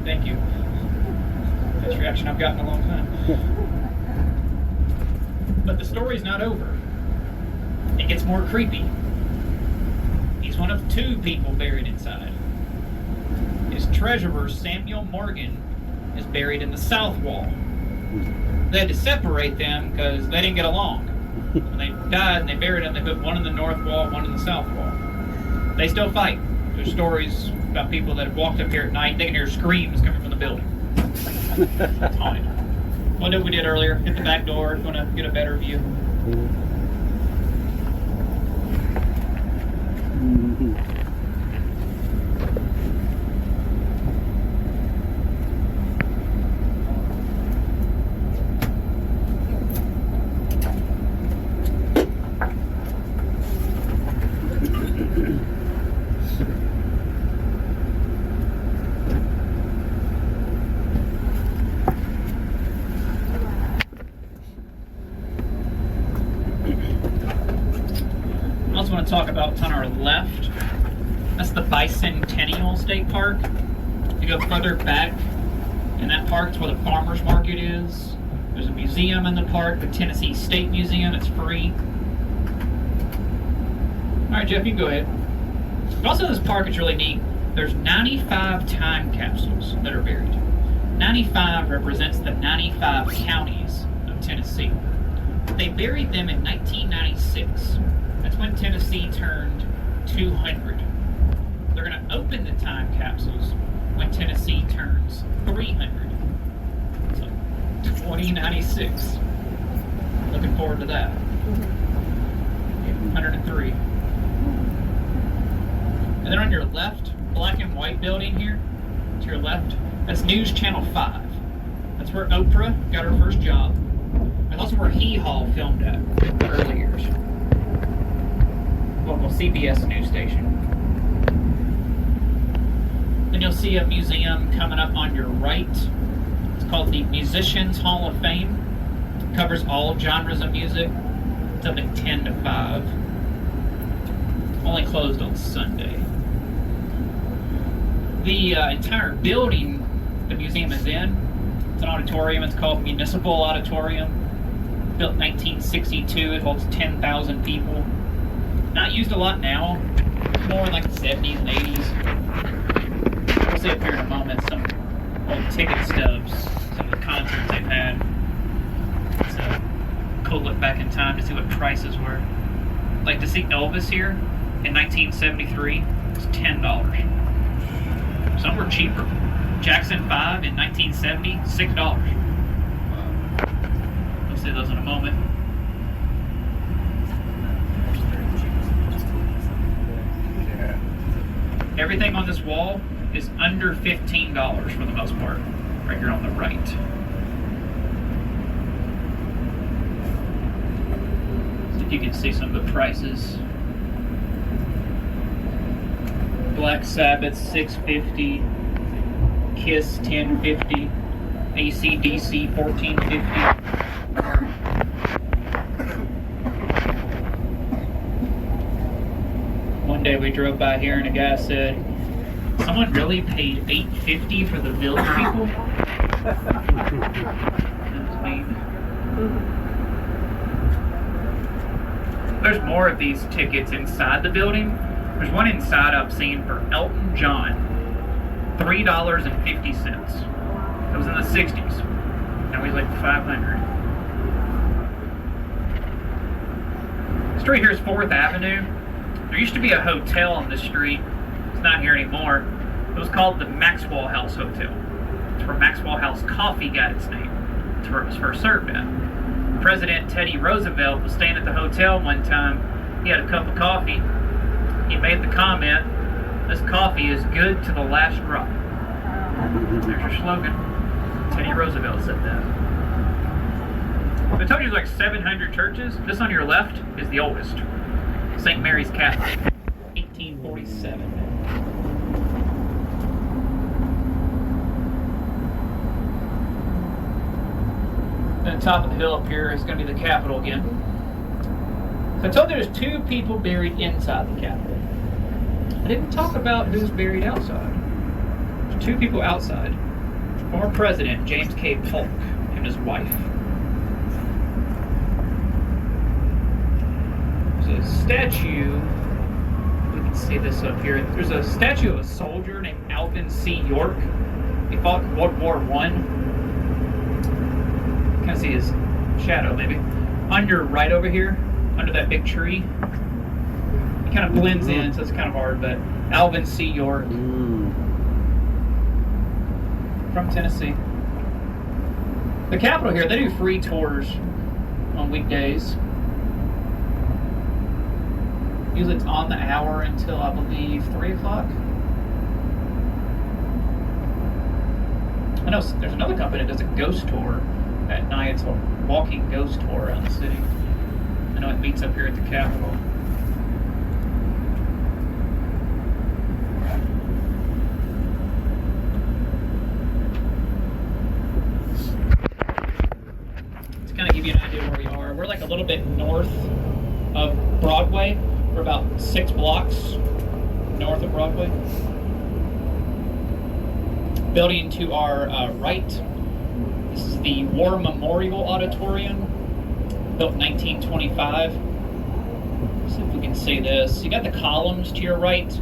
Thank you. That's the reaction I've gotten in a long time. But the story's not over. It gets more creepy. He's one of 2 people buried inside. His treasurer, Samuel Morgan, is buried in the south wall. They had to separate them because they didn't get along. When they died and they buried them, they put one in the north wall, one in the south wall. They still fight. There's stories about people that have walked up here at night, they can hear screams coming from the building. It's haunted. What did we did earlier? Hit the back door, want to get a better view. Talk about what's on our left. That's the Bicentennial State Park. You go further back in that park, it's where the farmers market is. There's a museum in the park, the Tennessee State Museum. It's free. All right, Jeff, you can go ahead. Also, this park is really neat. There's 95 time capsules that are buried. 95 represents the 95 counties of Tennessee. They buried them in 1996. That's when Tennessee turned 200. They're going to open the time capsules when Tennessee turns 300. So, 2096. Looking forward to that. 103. And then on your left, black and white building here, to your left, that's News Channel 5. That's where Oprah got her first job. And also where Hee Haw filmed at in the early years. Local CBS news station. Then you'll see a museum coming up on your right. It's called the Musicians Hall of Fame. It covers all genres of music. It's open 10 to 5. Only closed on Sunday. The entire building the museum is in, it's an auditorium. It's called Municipal Auditorium. Built in 1962. It holds 10,000 people. Not used a lot now, more in like the 70s and 80s. We'll see up here in a moment some old ticket stubs, some of the concerts they've had. It's a cool look back in time to see what prices were. Like to see Elvis here in 1973 was $10. Some were cheaper. Jackson 5 in 1970, $6. We'll see those in a moment. Everything on this wall is under $15 for the most part, right here on the right. So you can see some of the prices. Black Sabbath $6.50, Kiss $10.50, AC/DC $14.50. One day we drove by here and a guy said, "Someone really paid $8.50 for the Village People?" That was mean. There's more of these tickets inside the building. There's one inside I've seen for Elton John, $3.50. It was in the 60s. Now he's like $500. Street here is 4th Avenue. There used to be a hotel on this street. It's not here anymore. It was called the Maxwell House Hotel. It's where Maxwell House Coffee got its name. It's where it was first served at. President Teddy Roosevelt was staying at the hotel one time. He had a cup of coffee. He made the comment, "This coffee is good to the last drop." There's your slogan. Teddy Roosevelt said that. I told you there's like 700 churches. This on your left is the oldest. St. Mary's Catholic, 1847. At the top of the hill up here is going to be the Capitol again. So I told you there's 2 people buried inside the Capitol. I didn't talk about who's buried outside. There's 2 people outside. Former President James K. Polk and his wife. There's a statue, we can see this up here. There's a statue of a soldier named Alvin C. York. He fought in World War I. Kind of see his shadow maybe. Under, right over here, under that big tree. It kind of blends in, so it's kind of hard, but Alvin C. York. From Tennessee. The Capitol here, they do free tours on weekdays. Usually it's on the hour until, I believe, 3 o'clock. I know there's another company that does a ghost tour at night. It's a walking ghost tour around the city. I know it meets up here at the Capitol. To kind of give you an idea where we are, we're like a little bit north of Broadway. We're about 6 blocks north of Broadway. Building to our right, this is the War Memorial Auditorium, built in 1925. Let's see if we can see this. You got the columns to your right.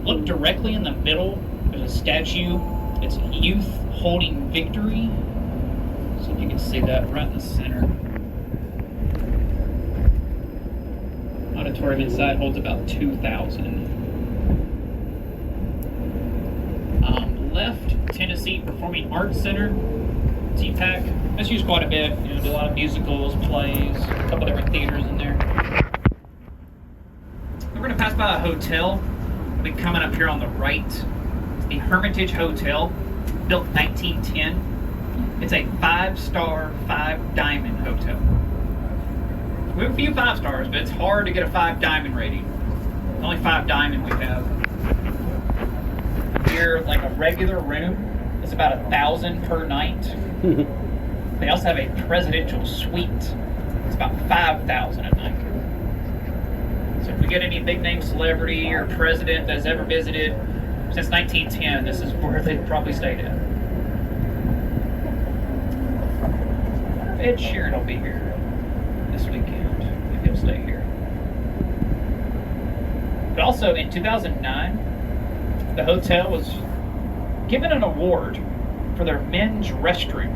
Look directly in the middle. There's a statue. It's Youth Holding Victory. See if you can see that right in the center. Auditorium inside holds about 2,000. Left, Tennessee Performing Arts Center, TPAC. That's used quite a bit. You know, do a lot of musicals, plays, a couple different theaters in there. We're going to pass by a hotel. We'll be coming up here on the right. It's the Hermitage Hotel, built in 1910. It's a 5-star, 5-diamond hotel. We have a few 5 stars, but it's hard to get a 5-diamond rating. The only 5 diamond we have. Here, like a regular room, it's about $1,000 per night. They also have a presidential suite. It's about $5,000 a night. So if we get any big name celebrity or president that's ever visited since 1910, this is where they probably stayed at. Ed Sheeran will be here this weekend if he'll stay here. But also in 2009, the hotel was given an award for their men's restroom.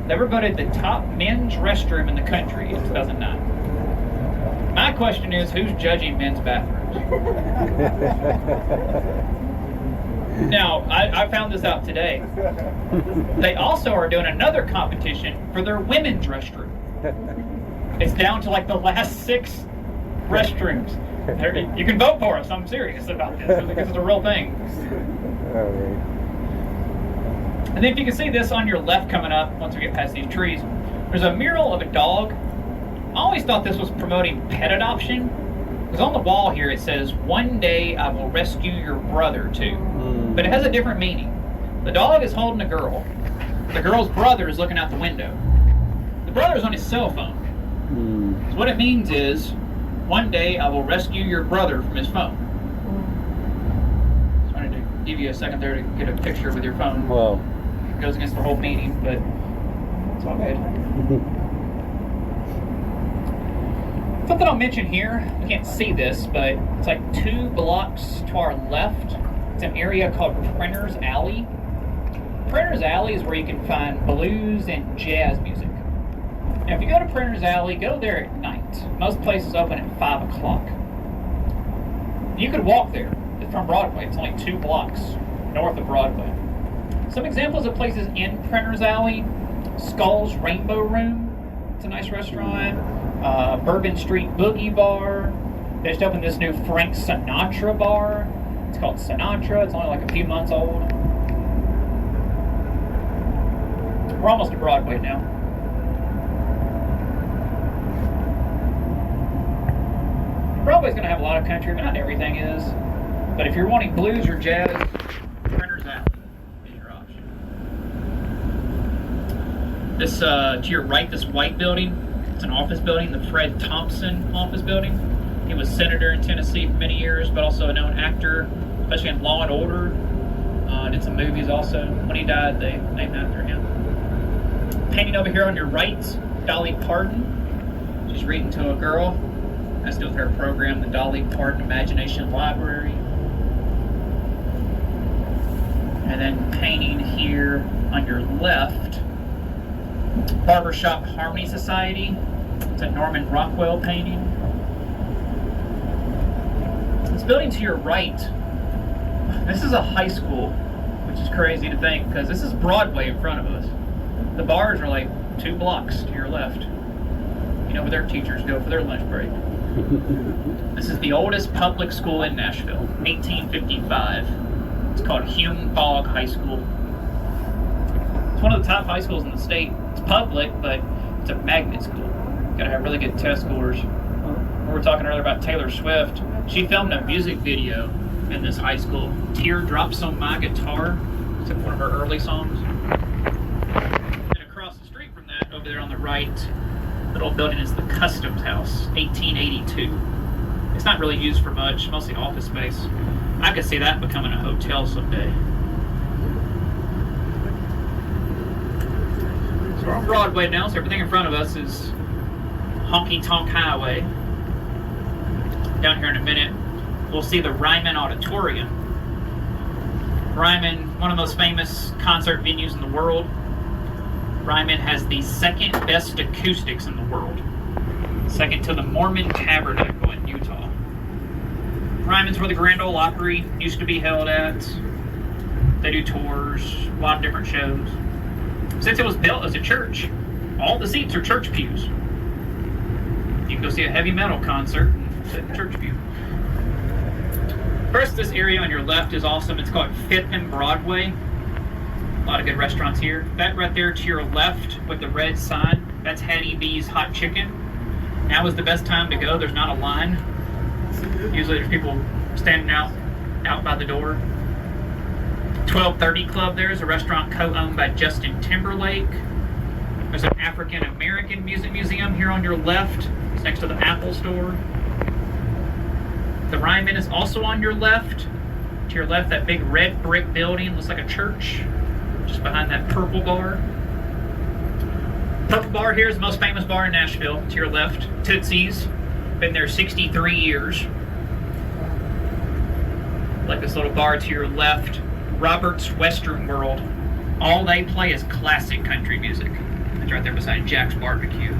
They were voted the top men's restroom in the country in 2009. My question is, who's judging men's bathrooms? Now, I found this out today. They also are doing another competition for their women's restroom. It's down to like the last 6 restrooms. You can vote for us. I'm serious about this because it's a real thing. And then if you can see this on your left coming up, once we get past these trees, there's a mural of a dog. I always thought this was promoting pet adoption. Because on the wall here it says, "One day I will rescue your brother too." But it has a different meaning. The dog is holding a girl. The girl's brother is looking out the window. The brother is on his cell phone. So what it means is, one day I will rescue your brother from his phone. Just wanted to give you a second there to get a picture with your phone. Well, It goes against the whole meaning, but it's all good. Something I'll mention here, you can't see this, but it's like 2 blocks to our left. It's an area called Printer's Alley. Printer's Alley is where you can find blues and jazz music. Now, if you go to Printer's Alley, go there at night. Most places open at 5 o'clock. You could walk there from Broadway. It's only 2 blocks north of Broadway. Some examples of places in Printer's Alley: Skull's Rainbow Room. It's a nice restaurant. Bourbon Street Boogie Bar. They just opened this new Frank Sinatra bar. It's called Sinatra. It's only like a few months old. We're almost to Broadway now. Broadway's going to have a lot of country, but not everything is. But if you're wanting blues or jazz, Printer's Alley is your option. This, to your right, this white building, it's an office building, the Fred Thompson office building. He was senator in Tennessee for many years, but also a known actor, especially in Law and Order. Did some movies also. When he died, they named after him. Painting over here on your right, Dolly Parton. She's reading to a girl. That's with her program, the Dolly Parton Imagination Library. And then painting here on your left, Barbershop Harmony Society. It's a Norman Rockwell painting. This building to your right, this is a high school, which is crazy to think because this is Broadway in front of us. The bars are like 2 blocks to your left. You know where their teachers go for their lunch break. This is the oldest public school in Nashville, 1855. It's called Hume Fogg High School. It's one of the top high schools in the state. It's public, but it's a magnet school. You gotta have really good test scores. We were talking earlier about Taylor Swift. She filmed a music video in this high school. Teardrops on My Guitar. It's one of her early songs. And across the street from that, over there on the right, little building is the Customs House, 1882. It's not really used for much, mostly office space. I could see that becoming a hotel someday. So we're on Broadway now, so everything in front of us is Honky Tonk Highway. Down here in a minute, we'll see the Ryman Auditorium. Ryman, one of the most famous concert venues in the world. Ryman has the 2nd best acoustics in the world, second to the Mormon Tabernacle in Utah. Ryman's where the Grand Ole Opry used to be held at. They do tours, a lot of different shows. Since it was built as a church, all the seats are church pews. You can go see a heavy metal concert and sit in church pew. First, this area on your left is awesome. It's called 5th and Broadway. A lot of good restaurants here. That right there to your left with the red sign, that's Hattie B's Hot Chicken. Now is the best time to go. There's not a line. Usually there's people standing out by the door. 1230 Club there is a restaurant co-owned by Justin Timberlake. There's an African American Music Museum here on your left. It's next to the Apple Store. The Ryman is also on your left. To your left, that big red brick building looks like a church. Just behind that purple bar. Purple bar here is the most famous bar in Nashville. To your left, Tootsie's. Been there 63 years. Like this little bar to your left, Robert's Western World. All they play is classic country music. It's right there beside Jack's Barbecue.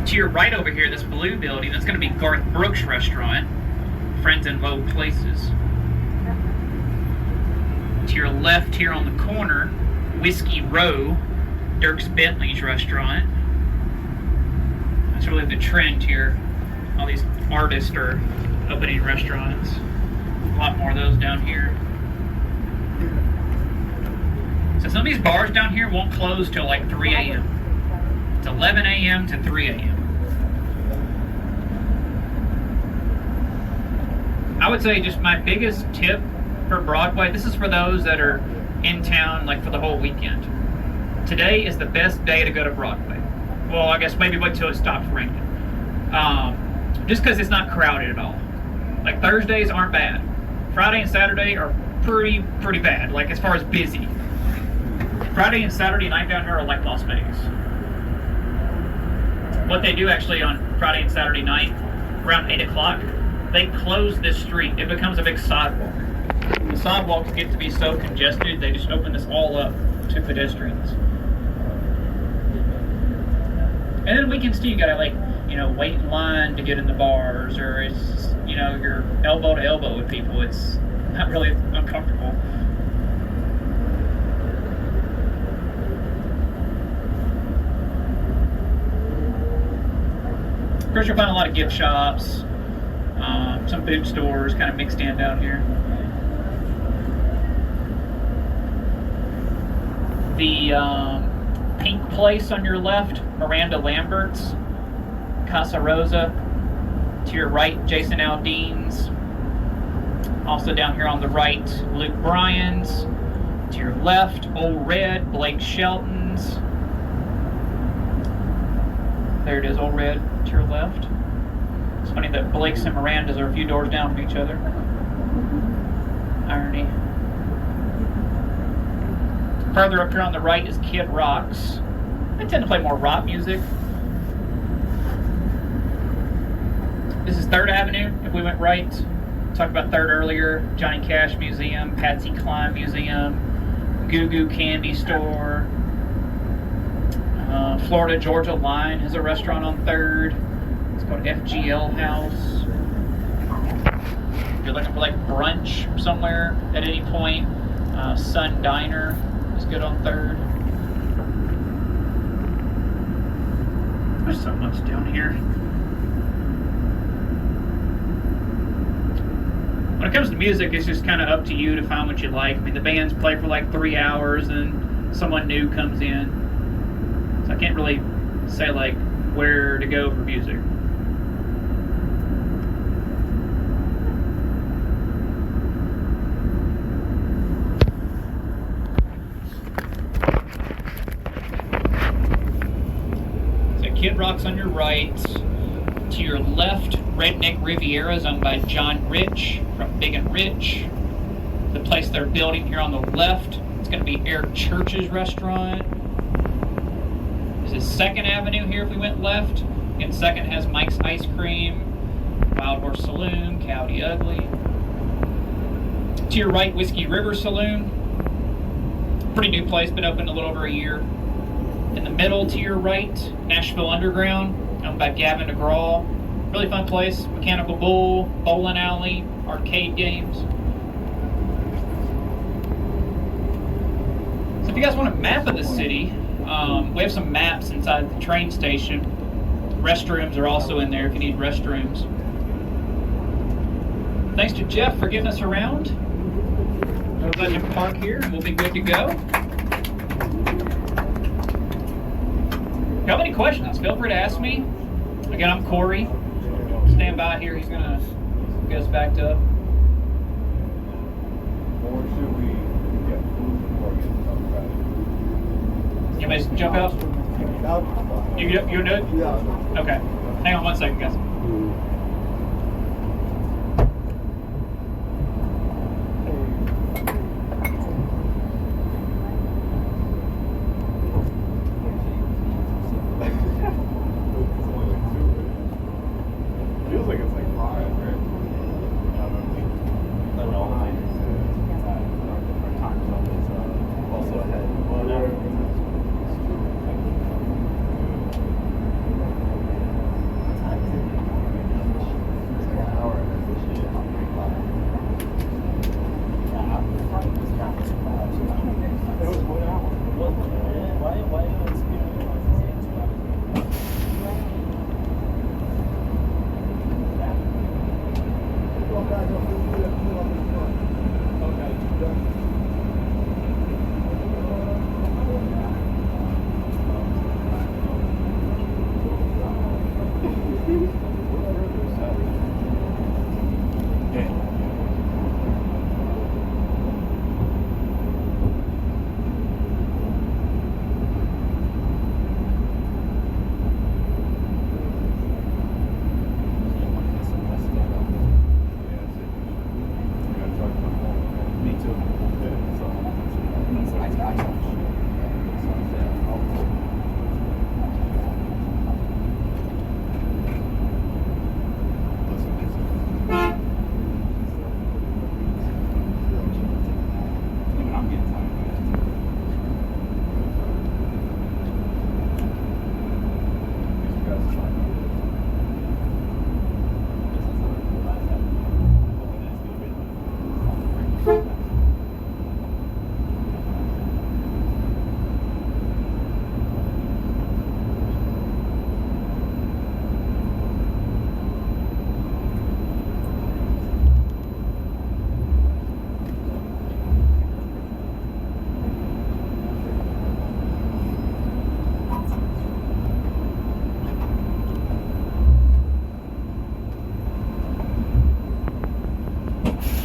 To your right over here, this blue building, that's going to be Garth Brooks' restaurant, Friends in Low Places. To your left here on the corner, Whiskey Row, Dierks Bentley's restaurant. That's really the trend here. All these artists are opening restaurants. A lot more of those down here. So some of these bars down here won't close till like 3 a.m. It's 11 a.m. to 3 a.m. I would say just my biggest tip for Broadway, this is for those that are in town like for the whole weekend. Today is the best day to go to Broadway. Well, I guess maybe wait till it stops raining. Just because it's not crowded at all. Like Thursdays aren't bad. Friday and Saturday are pretty bad, like as far as busy. Friday and Saturday night down here are like Las Vegas. What they do actually on Friday and Saturday night, around 8 o'clock, they close this street. It becomes a big sidewalk. The sidewalks get to be so congested, they just open this all up to pedestrians. And then weekends too, you gotta like, wait in line to get in the bars, or it's, you're elbow to elbow with people. It's not really uncomfortable. Of course, you'll find a lot of gift shops, some food stores kind of mixed in down here. The pink place on your left, Miranda Lambert's, Casa Rosa. To your right, Jason Aldean's. Also down here on the right, Luke Bryan's. To your left, Old Red, Blake Shelton's. There it is, Old Red to your left. It's funny that Blake's and Miranda's are a few doors down from each other. Irony. Further up here on the right is Kid Rock's. They tend to play more rock music. This is 3rd Avenue, if we went right. Talked about 3rd earlier. Johnny Cash Museum, Patsy Cline Museum, Goo Goo Candy Store. Florida Georgia Line has a restaurant on 3rd. It's called FGL House. If you're looking for like brunch somewhere at any point, Sun Diner is good on 3rd. There's so much down here. When it comes to music, it's just kind of up to you to find what you like. I mean, the bands play for like 3 hours and someone new comes in. So I can't really say like where to go for music. So Kid Rock's on your right. To your left, Redneck Riviera is owned by John Rich from Big and Rich. The place they're building here on the left, it's going to be Eric Church's restaurant. This is 2nd Avenue here if we went left. Again, 2nd has Mike's Ice Cream, Wild Horse Saloon, Coyote Ugly. To your right, Whiskey River Saloon. Pretty new place, been open a little over a year. In the middle to your right, Nashville Underground, owned by Gavin DeGraw. Really fun place. Mechanical Bull, bowling alley, arcade games. So if you guys want a map of the city, we have some maps inside the train station. Restrooms are also in there if you need restrooms. Thanks to Jeff for getting us around. We'll let him park here and we'll be good to go. If you have any questions, feel free to ask me. Again, I'm Corey. Stand by here. He's going to get us backed up. Or should we get food before we get You guys jump out? You're good? Yeah. Okay. Hang on 1 second, guys. Feels like it's like 5, right? Our time zone is also ahead.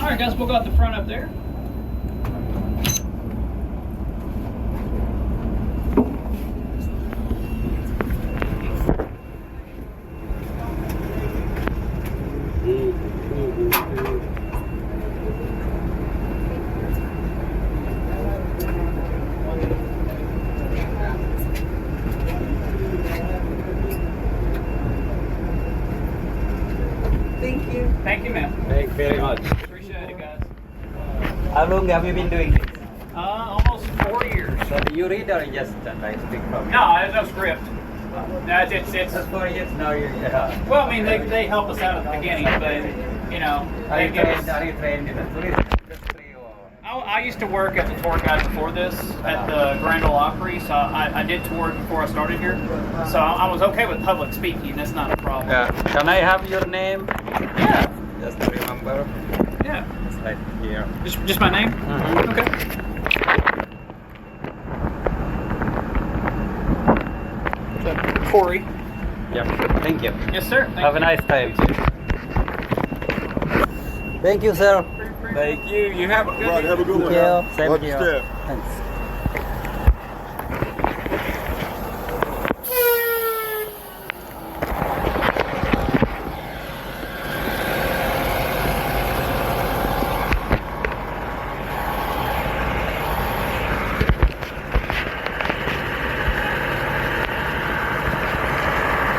All right, guys, we'll go out the front up there. Thank you. Thank you, ma'am. Thank you very much. Appreciate it, guys. How long have you been doing this? Almost 4 years. So you read or you just like speak from? No, there's no script. No, it's Just 4 years now. Yeah. well, I mean, they help us out at the beginning, but you know, they give us. Are you trained in the tourism industry or? I used to work as a tour guide before this at the Grand Ole Opry, so I did tours before I started here. So I was okay with public speaking. That's not a problem. Yeah. Can I have your name? Yeah. Just to remember. Yeah. It's right here. Just my name? Mhm. Okay. Corey. Yep. Thank you. Yes, sir. Thank Have a you. nice time. Thank you, sir. Thank you. You have a good Right, have a good one. Thank you. Same Watch here. your step. Thanks.